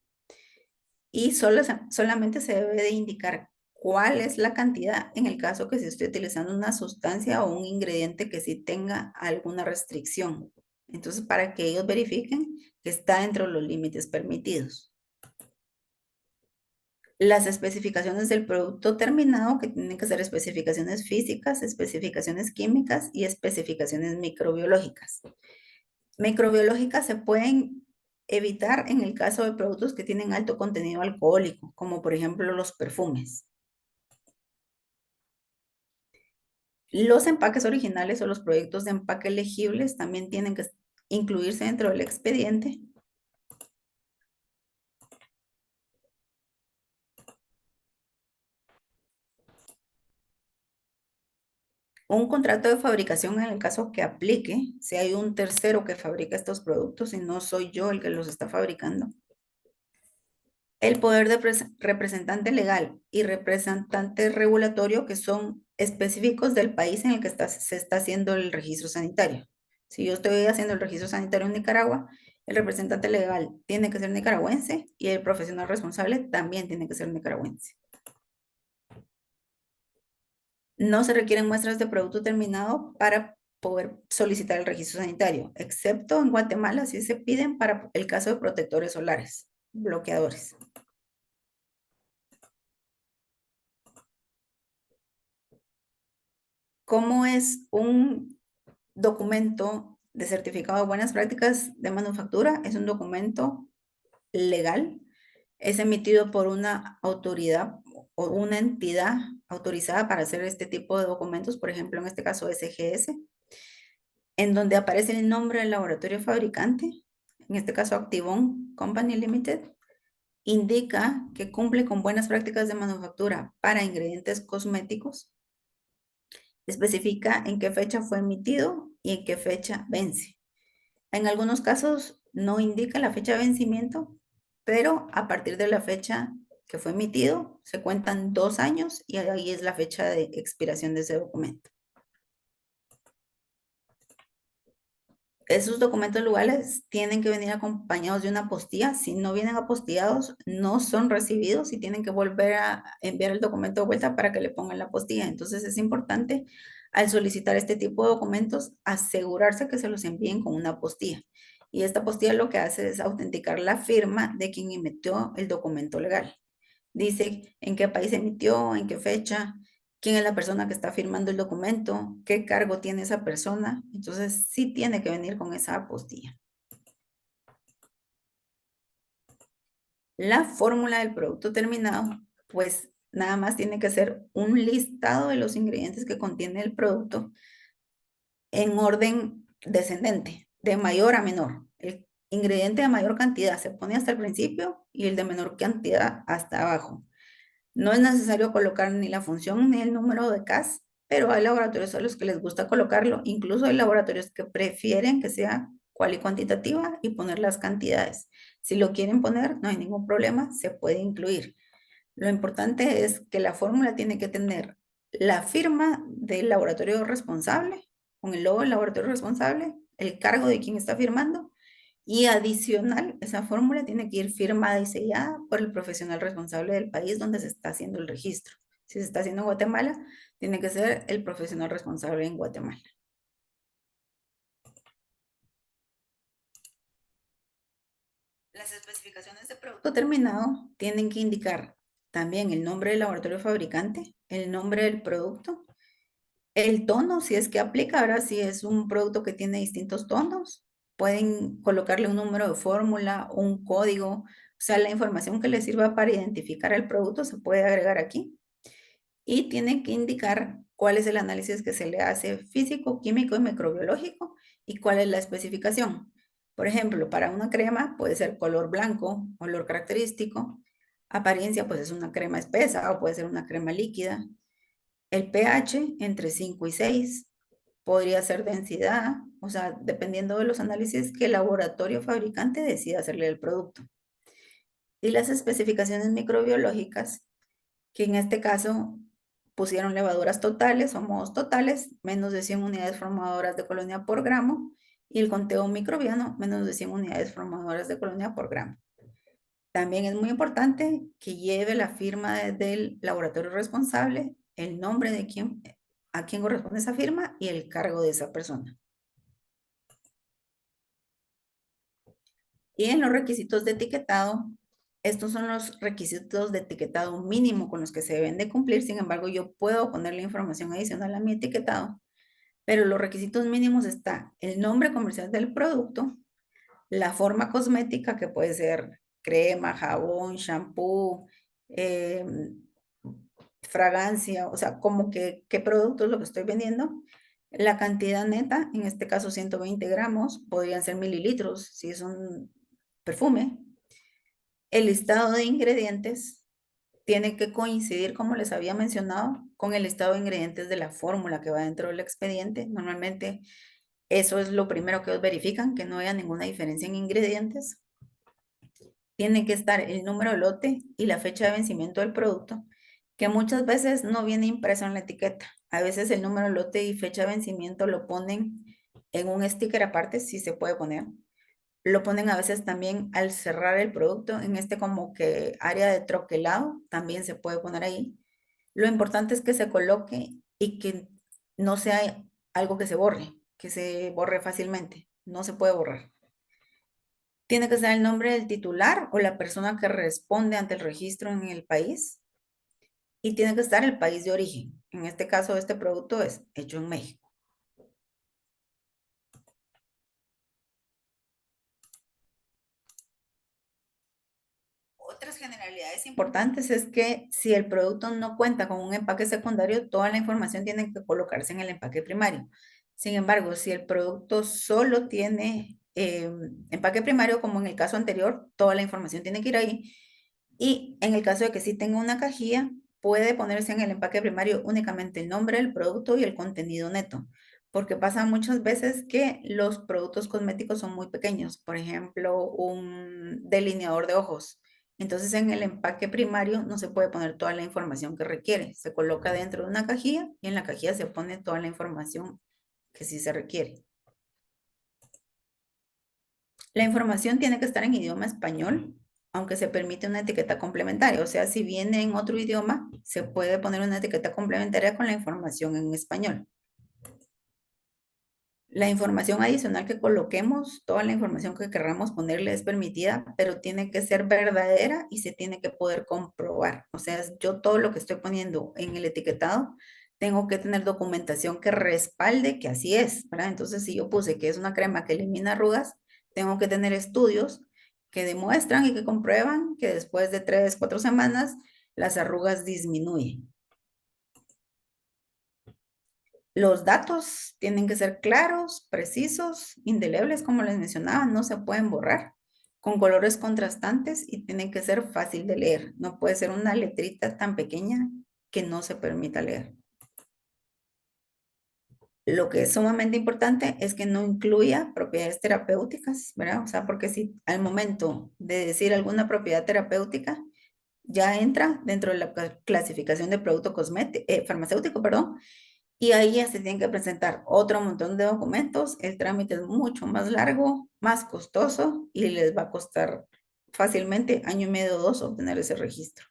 y solamente se debe de indicar cuál es la cantidad en el caso que se esté utilizando una sustancia o un ingrediente que sí tenga alguna restricción. Entonces, para que ellos verifiquen que está dentro de los límites permitidos. Las especificaciones del producto terminado, que tienen que ser especificaciones físicas, especificaciones químicas y especificaciones microbiológicas. Microbiológicas se pueden evitar en el caso de productos que tienen alto contenido alcohólico, como por ejemplo los perfumes. Los empaques originales o los proyectos de empaque elegibles también tienen que incluirse dentro del expediente. Un contrato de fabricación en el caso que aplique, si hay un tercero que fabrica estos productos y no soy yo el que los está fabricando. El poder de representante legal y representante regulatorio que son específicos del país en el que se está haciendo el registro sanitario. Si yo estoy haciendo el registro sanitario en Nicaragua, el representante legal tiene que ser nicaragüense y el profesional responsable también tiene que ser nicaragüense. No se requieren muestras de producto terminado para poder solicitar el registro sanitario, excepto en Guatemala sí se piden para el caso de protectores solares, bloqueadores. ¿Cómo es un documento de certificado de buenas prácticas de manufactura? Es un documento legal, es emitido por una autoridad o una entidad autorizada para hacer este tipo de documentos, por ejemplo, en este caso SGS, en donde aparece el nombre del laboratorio fabricante, en este caso Activon Company Limited, indica que cumple con buenas prácticas de manufactura para ingredientes cosméticos, especifica en qué fecha fue emitido y en qué fecha vence. En algunos casos no indica la fecha de vencimiento, pero a partir de la fecha que fue emitido se cuentan 2 años y ahí es la fecha de expiración de ese documento. Esos documentos legales tienen que venir acompañados de una apostilla. Si no vienen apostillados, no son recibidos y tienen que volver a enviar el documento de vuelta para que le pongan la apostilla. Entonces es importante al solicitar este tipo de documentos asegurarse que se los envíen con una apostilla. Y esta apostilla lo que hace es autenticar la firma de quien emitió el documento legal. Dice en qué país emitió, en qué fecha, quién es la persona que está firmando el documento, qué cargo tiene esa persona. Entonces, sí tiene que venir con esa apostilla. La fórmula del producto terminado, pues nada más tiene que ser un listado de los ingredientes que contiene el producto en orden descendente, de mayor a menor. El ingrediente de mayor cantidad se pone hasta el principio y el de menor cantidad hasta abajo. No es necesario colocar ni la función ni el número de CAS, pero hay laboratorios a los que les gusta colocarlo. Incluso hay laboratorios que prefieren que sea cual y cuantitativa y poner las cantidades. Si lo quieren poner, no hay ningún problema, se puede incluir. Lo importante es que la fórmula tiene que tener la firma del laboratorio responsable, con el logo del laboratorio responsable, el cargo de quien está firmando y adicional, esa fórmula tiene que ir firmada y sellada por el profesional responsable del país donde se está haciendo el registro. Si se está haciendo en Guatemala, tiene que ser el profesional responsable en Guatemala. Las especificaciones de producto terminado tienen que indicar también el nombre del laboratorio fabricante, el nombre del producto, el tono, si es que aplica, ahora si es un producto que tiene distintos tonos, pueden colocarle un número de fórmula, un código, o sea, la información que les sirva para identificar el producto se puede agregar aquí. Y tienen que indicar cuál es el análisis que se le hace físico, químico y microbiológico y cuál es la especificación. Por ejemplo, para una crema puede ser color blanco, olor característico, apariencia pues es una crema espesa o puede ser una crema líquida, el pH entre 5 y 6 podría ser densidad, o sea, dependiendo de los análisis que el laboratorio fabricante decida hacerle el producto. Y las especificaciones microbiológicas, que en este caso pusieron levaduras totales o modos totales, menos de 100 unidades formadoras de colonia por gramo, y el conteo microbiano, menos de 100 unidades formadoras de colonia por gramo. También es muy importante que lleve la firma del laboratorio responsable, el nombre de a quién corresponde esa firma y el cargo de esa persona. Y en los requisitos de etiquetado Estos son los requisitos de etiquetado mínimo con los que se deben de cumplir. Sin embargo, yo puedo ponerle información adicional a mi etiquetado, pero los requisitos mínimos está el nombre comercial del producto, la forma cosmética, que puede ser crema, jabón, shampoo, eh, fragancia, o sea, como que qué producto es lo que estoy vendiendo. La cantidad neta, en este caso 120 gramos, podrían ser mililitros si es un perfume. El listado de ingredientes tiene que coincidir, como les había mencionado, con el listado de ingredientes de la fórmula que va dentro del expediente. Normalmente eso es lo primero que ellos verifican, que no haya ninguna diferencia en ingredientes. Tiene que estar el número de lote y la fecha de vencimiento del producto, que muchas veces no viene impreso en la etiqueta. A veces el número de lote y fecha de vencimiento lo ponen en un sticker aparte, si se puede poner. Lo ponen a veces también al cerrar el producto, en este como que área de troquelado, también se puede poner ahí. Lo importante es que se coloque y que no sea algo que se borre fácilmente. No se puede borrar. Tiene que ser el nombre del titular o la persona que responde ante el registro en el país y tiene que estar el país de origen. En este caso, este producto es hecho en México. Otras generalidades importantes es que si el producto no cuenta con un empaque secundario, toda la información tiene que colocarse en el empaque primario. Sin embargo, si el producto solo tiene empaque primario, como en el caso anterior, toda la información tiene que ir ahí. Y en el caso de que sí tenga una cajilla, puede ponerse en el empaque primario únicamente el nombre del producto y el contenido neto, porque pasa muchas veces que los productos cosméticos son muy pequeños, por ejemplo, un delineador de ojos. Entonces en el empaque primario no se puede poner toda la información que requiere, se coloca dentro de una cajilla y en la cajilla se pone toda la información que sí se requiere. La información tiene que estar en idioma español, aunque se permite una etiqueta complementaria. O sea, si viene en otro idioma, se puede poner una etiqueta complementaria con la información en español. La información adicional que coloquemos, toda la información que querramos ponerle es permitida, pero tiene que ser verdadera y se tiene que poder comprobar. O sea, yo todo lo que estoy poniendo en el etiquetado, tengo que tener documentación que respalde que así es, ¿verdad? Entonces, si yo puse que es una crema que elimina arrugas, tengo que tener estudios que demuestran y que comprueban que después de 3, 4 semanas, las arrugas disminuyen. Los datos tienen que ser claros, precisos, indelebles, como les mencionaba, no se pueden borrar, con colores contrastantes y tienen que ser fácil de leer. No puede ser una letrita tan pequeña que no se permita leer. Lo que es sumamente importante es que no incluya propiedades terapéuticas, ¿verdad? O sea, porque si al momento de decir alguna propiedad terapéutica, ya entra dentro de la clasificación de producto farmacéutico, perdón, y ahí ya se tienen que presentar otro montón de documentos. El trámite es mucho más largo, más costoso y les va a costar fácilmente año y medio o 2 obtener ese registro.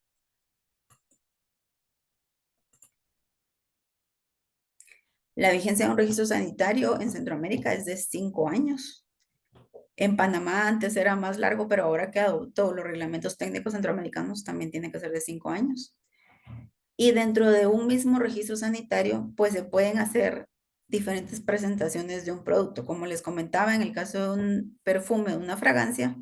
La vigencia de un registro sanitario en Centroamérica es de 5 años. En Panamá antes era más largo, pero ahora que adoptó los reglamentos técnicos centroamericanos también tiene que ser de 5 años. Y dentro de un mismo registro sanitario, pues se pueden hacer diferentes presentaciones de un producto. Como les comentaba, en el caso de un perfume, una fragancia,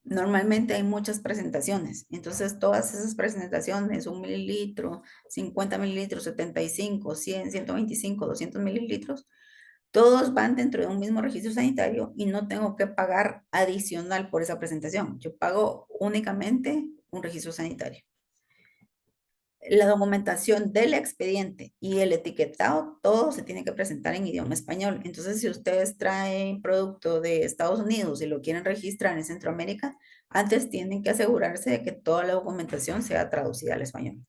normalmente hay muchas presentaciones. Entonces, todas esas presentaciones, 1 mililitro, 50 mililitros, 75, 100, 125, 200 mililitros, todos van dentro de un mismo registro sanitario y no tengo que pagar adicional por esa presentación. Yo pago únicamente un registro sanitario. La documentación del expediente y el etiquetado, todo se tiene que presentar en idioma español. Entonces, si ustedes traen producto de Estados Unidos y lo quieren registrar en Centroamérica, antes tienen que asegurarse de que toda la documentación sea traducida al español.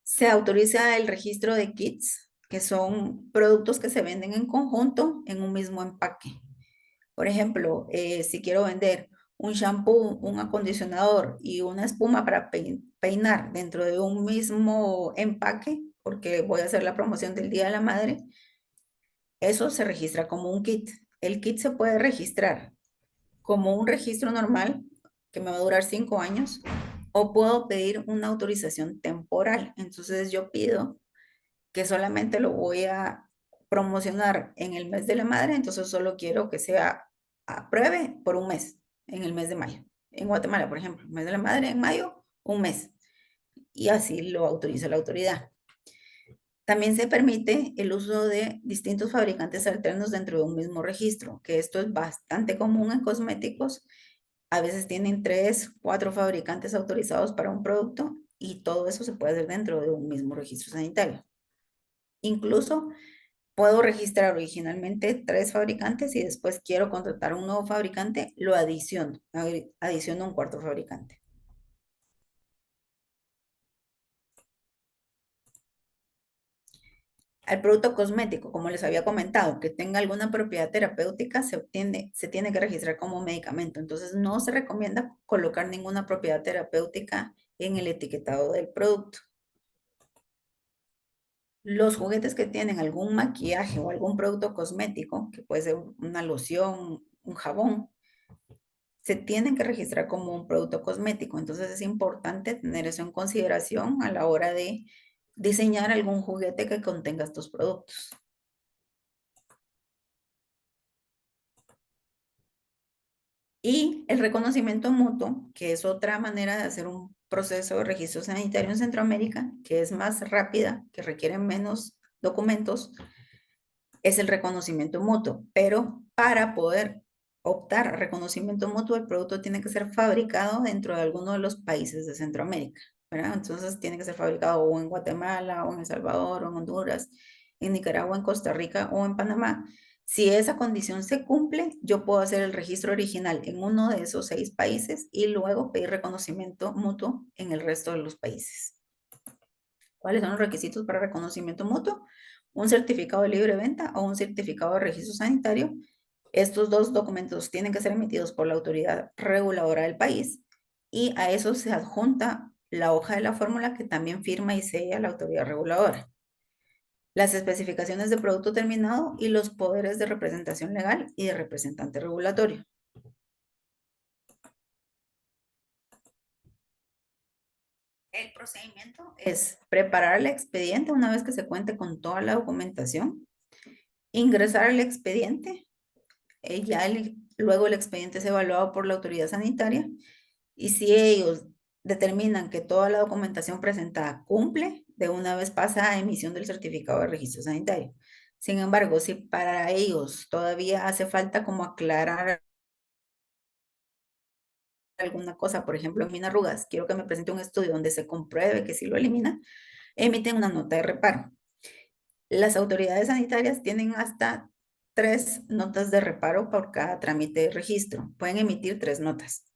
Se autoriza el registro de kits, que son productos que se venden en conjunto en un mismo empaque. Por ejemplo, si quiero vender un shampoo, un acondicionador y una espuma para peinar dentro de un mismo empaque, porque voy a hacer la promoción del Día de la Madre, eso se registra como un kit. El kit se puede registrar como un registro normal que me va a durar 5 años, o puedo pedir una autorización temporal. Entonces yo pido que solamente lo voy a promocionar en el mes de la madre, entonces solo quiero que sea apruebe por un mes, en el mes de mayo. En Guatemala, por ejemplo, el mes de la madre en mayo, un mes. Y así lo autoriza la autoridad. También se permite el uso de distintos fabricantes alternos dentro de un mismo registro, que esto es bastante común en cosméticos. A veces tienen 3, 4 fabricantes autorizados para un producto y todo eso se puede hacer dentro de un mismo registro sanitario. Incluso puedo registrar originalmente 3 fabricantes y después quiero contratar un nuevo fabricante, lo adiciono un cuarto fabricante. Al producto cosmético, como les había comentado, que tenga alguna propiedad terapéutica, se tiene que registrar como medicamento. Entonces, no se recomienda colocar ninguna propiedad terapéutica en el etiquetado del producto. Los juguetes que tienen algún maquillaje o algún producto cosmético, que puede ser una loción, un jabón, se tienen que registrar como un producto cosmético. Entonces es importante tener eso en consideración a la hora de diseñar algún juguete que contenga estos productos. Y el reconocimiento mutuo, que es otra manera de hacer un proceso de registro sanitario en Centroamérica, que es más rápida, que requiere menos documentos, es el reconocimiento mutuo. Pero para poder optar a reconocimiento mutuo, el producto tiene que ser fabricado dentro de alguno de los países de Centroamérica, ¿verdad? Entonces tiene que ser fabricado o en Guatemala, o en El Salvador, o en Honduras, en Nicaragua, en Costa Rica o en Panamá. Si esa condición se cumple, yo puedo hacer el registro original en uno de esos 6 países y luego pedir reconocimiento mutuo en el resto de los países. ¿Cuáles son los requisitos para reconocimiento mutuo? Un certificado de libre venta o un certificado de registro sanitario. Estos 2 documentos tienen que ser emitidos por la autoridad reguladora del país y a eso se adjunta la hoja de la fórmula que también firma y sella la autoridad reguladora. Las especificaciones de producto terminado y los poderes de representación legal y de representante regulatorio. El procedimiento es preparar el expediente una vez que se cuente con toda la documentación, ingresar el expediente, luego el expediente es evaluado por la autoridad sanitaria y si ellos determinan que toda la documentación presentada cumple, de una vez pasa a emisión del certificado de registro sanitario. Sin embargo, si para ellos todavía hace falta como aclarar alguna cosa, por ejemplo, en arrugas, quiero que me presente un estudio donde se compruebe que sí lo elimina, emiten una nota de reparo. Las autoridades sanitarias tienen hasta 3 notas de reparo por cada trámite de registro. Pueden emitir 3 notas.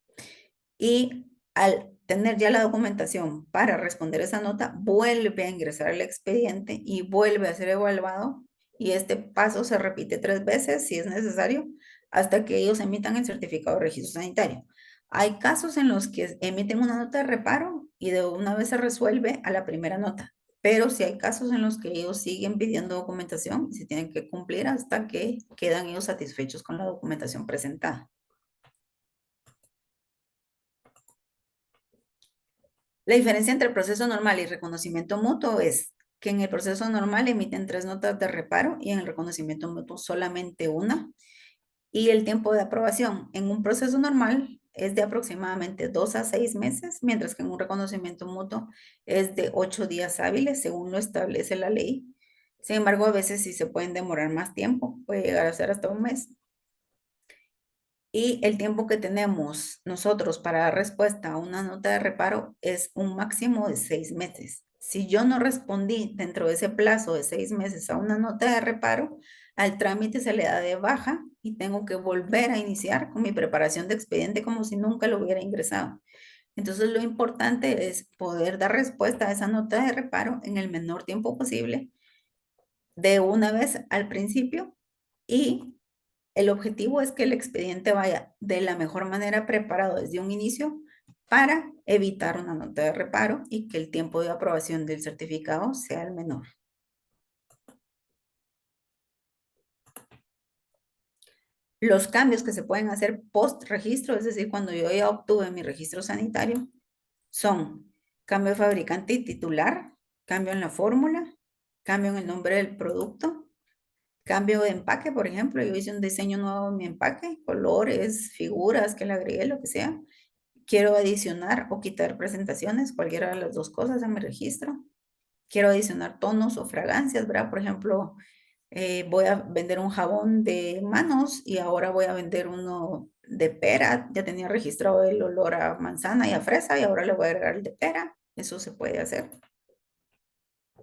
Y al tener ya la documentación para responder esa nota, vuelve a ingresar al expediente y vuelve a ser evaluado. Y este paso se repite 3 veces si es necesario hasta que ellos emitan el certificado de registro sanitario. Hay casos en los que emiten una nota de reparo y de una vez se resuelve a la primera nota. Pero sí hay casos en los que ellos siguen pidiendo documentación y se tienen que cumplir hasta que quedan ellos satisfechos con la documentación presentada. La diferencia entre proceso normal y reconocimiento mutuo es que en el proceso normal emiten 3 notas de reparo y en el reconocimiento mutuo solamente una. Y el tiempo de aprobación en un proceso normal es de aproximadamente 2 a 6 meses, mientras que en un reconocimiento mutuo es de 8 días hábiles, según lo establece la ley. Sin embargo, a veces sí se pueden demorar más tiempo, puede llegar a ser hasta un mes. Y el tiempo que tenemos nosotros para dar respuesta a una nota de reparo es un máximo de 6 meses. Si yo no respondí dentro de ese plazo de 6 meses a una nota de reparo, al trámite se le da de baja y tengo que volver a iniciar con mi preparación de expediente como si nunca lo hubiera ingresado. Entonces, lo importante es poder dar respuesta a esa nota de reparo en el menor tiempo posible, de una vez al principio, y el objetivo es que el expediente vaya de la mejor manera preparado desde un inicio para evitar una nota de reparo y que el tiempo de aprobación del certificado sea el menor. Los cambios que se pueden hacer post registro, es decir, cuando yo ya obtuve mi registro sanitario, son cambio de fabricante y titular, cambio en la fórmula, cambio en el nombre del producto, cambio de empaque, por ejemplo, yo hice un diseño nuevo en mi empaque, colores, figuras que le agregué, lo que sea. Quiero adicionar o quitar presentaciones, cualquiera de las dos cosas en mi registro. Quiero adicionar tonos o fragancias, ¿verdad? Por ejemplo, voy a vender un jabón de manos y ahora voy a vender uno de pera. Ya tenía registrado el olor a manzana y a fresa y ahora le voy a agregar el de pera. Eso se puede hacer.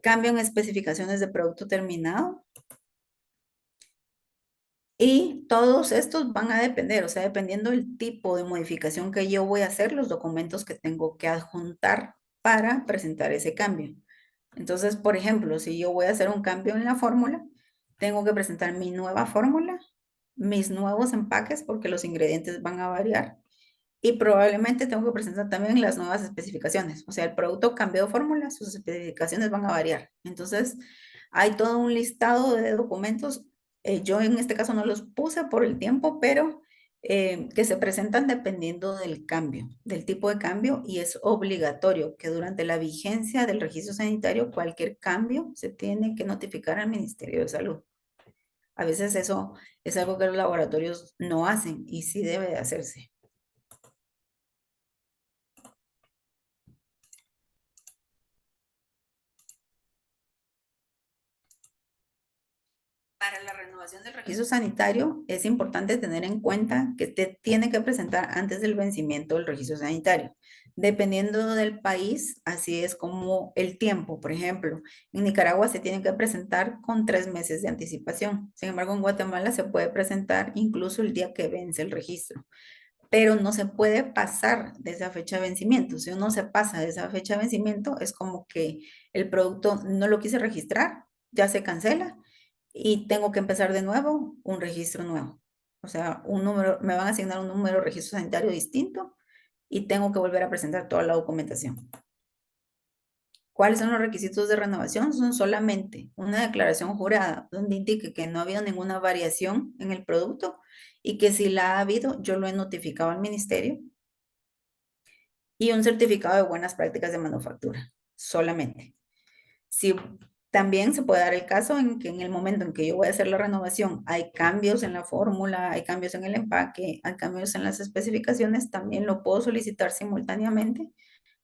Cambio en especificaciones de producto terminado. Y todos estos van a depender, o sea, dependiendo del tipo de modificación que yo voy a hacer, los documentos que tengo que adjuntar para presentar ese cambio. Entonces, por ejemplo, si yo voy a hacer un cambio en la fórmula, tengo que presentar mi nueva fórmula, mis nuevos empaques, porque los ingredientes van a variar, y probablemente tengo que presentar también las nuevas especificaciones. O sea, el producto cambió de fórmula, sus especificaciones van a variar. Entonces, hay todo un listado de documentos. Yo en este caso no los puse por el tiempo, pero que se presentan dependiendo del cambio, del tipo de cambio, y es obligatorio que durante la vigencia del registro sanitario cualquier cambio se tiene que notificar al Ministerio de Salud. A veces eso es algo que los laboratorios no hacen y sí debe de hacerse. Para la renovación del registro sanitario es importante tener en cuenta que usted tiene que presentar antes del vencimiento del registro sanitario. Dependiendo del país, así es como el tiempo. Por ejemplo, en Nicaragua se tiene que presentar con 3 meses de anticipación. Sin embargo, en Guatemala se puede presentar incluso el día que vence el registro, pero no se puede pasar de esa fecha de vencimiento. Si uno se pasa de esa fecha de vencimiento, es como que el producto no lo quise registrar, ya se cancela y tengo que empezar de nuevo un registro nuevo. O sea, un número, me van a asignar un número de registro sanitario distinto y tengo que volver a presentar toda la documentación. ¿Cuáles son los requisitos de renovación? Son solamente una declaración jurada donde indique que no ha habido ninguna variación en el producto y que si la ha habido, yo lo he notificado al ministerio, y un certificado de buenas prácticas de manufactura, solamente. Si también se puede dar el caso en que en el momento en que yo voy a hacer la renovación hay cambios en la fórmula, hay cambios en el empaque, hay cambios en las especificaciones, también lo puedo solicitar simultáneamente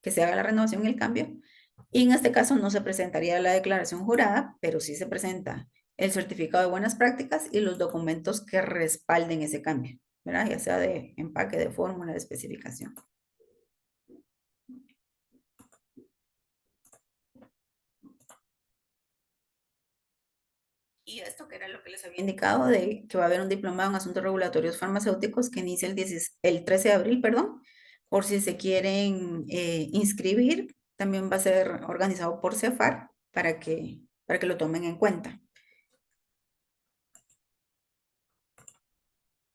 que se haga la renovación y el cambio. Y en este caso no se presentaría la declaración jurada, pero sí se presenta el certificado de buenas prácticas y los documentos que respalden ese cambio, ¿verdad? Ya sea de empaque, de fórmula, de especificación. Y esto que era lo que les había indicado de que va a haber un diplomado en asuntos regulatorios farmacéuticos que inicia el 13 de abril, perdón, por si se quieren inscribir, también va a ser organizado por CEFAR para que lo tomen en cuenta.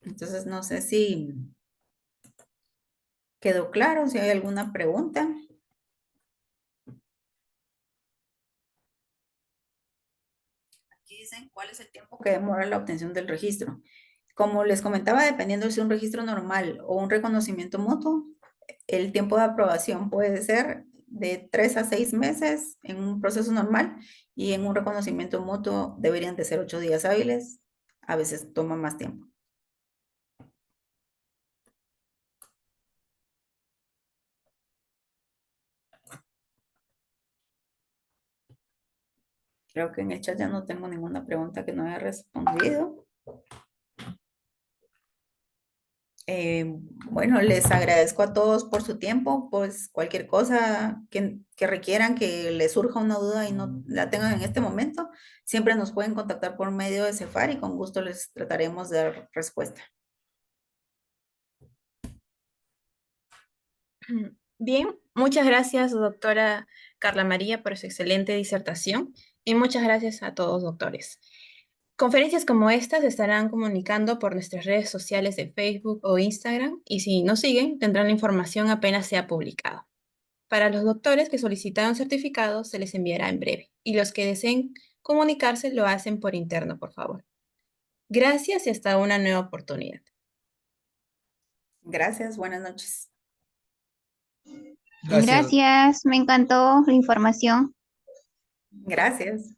Entonces, no sé si quedó claro, si hay alguna pregunta. Aquí dicen cuál es el tiempo que demora la obtención del registro. Como les comentaba, dependiendo de si es un registro normal o un reconocimiento mutuo, el tiempo de aprobación puede ser de 3 a 6 meses en un proceso normal, y en un reconocimiento mutuo deberían de ser 8 días hábiles. A veces toma más tiempo. Creo que en el chat ya no tengo ninguna pregunta que no haya respondido. Eh, bueno, les agradezco a todos por su tiempo. Pues cualquier cosa que requieran, que les surja una duda y no la tengan en este momento, siempre nos pueden contactar por medio de Cefar y con gusto les trataremos de dar respuesta. Bien, muchas gracias, doctora Carla María, por su excelente disertación y muchas gracias a todos, doctores. Conferencias como estas se estarán comunicando por nuestras redes sociales de Facebook o Instagram, y si nos siguen tendrán la información apenas sea publicado. Para los doctores que solicitaron certificados se les enviará en breve, y los que deseen comunicarse lo hacen por interno, por favor. Gracias y hasta una nueva oportunidad. Gracias, buenas noches. Gracias. Gracias, me encantó la información. Gracias.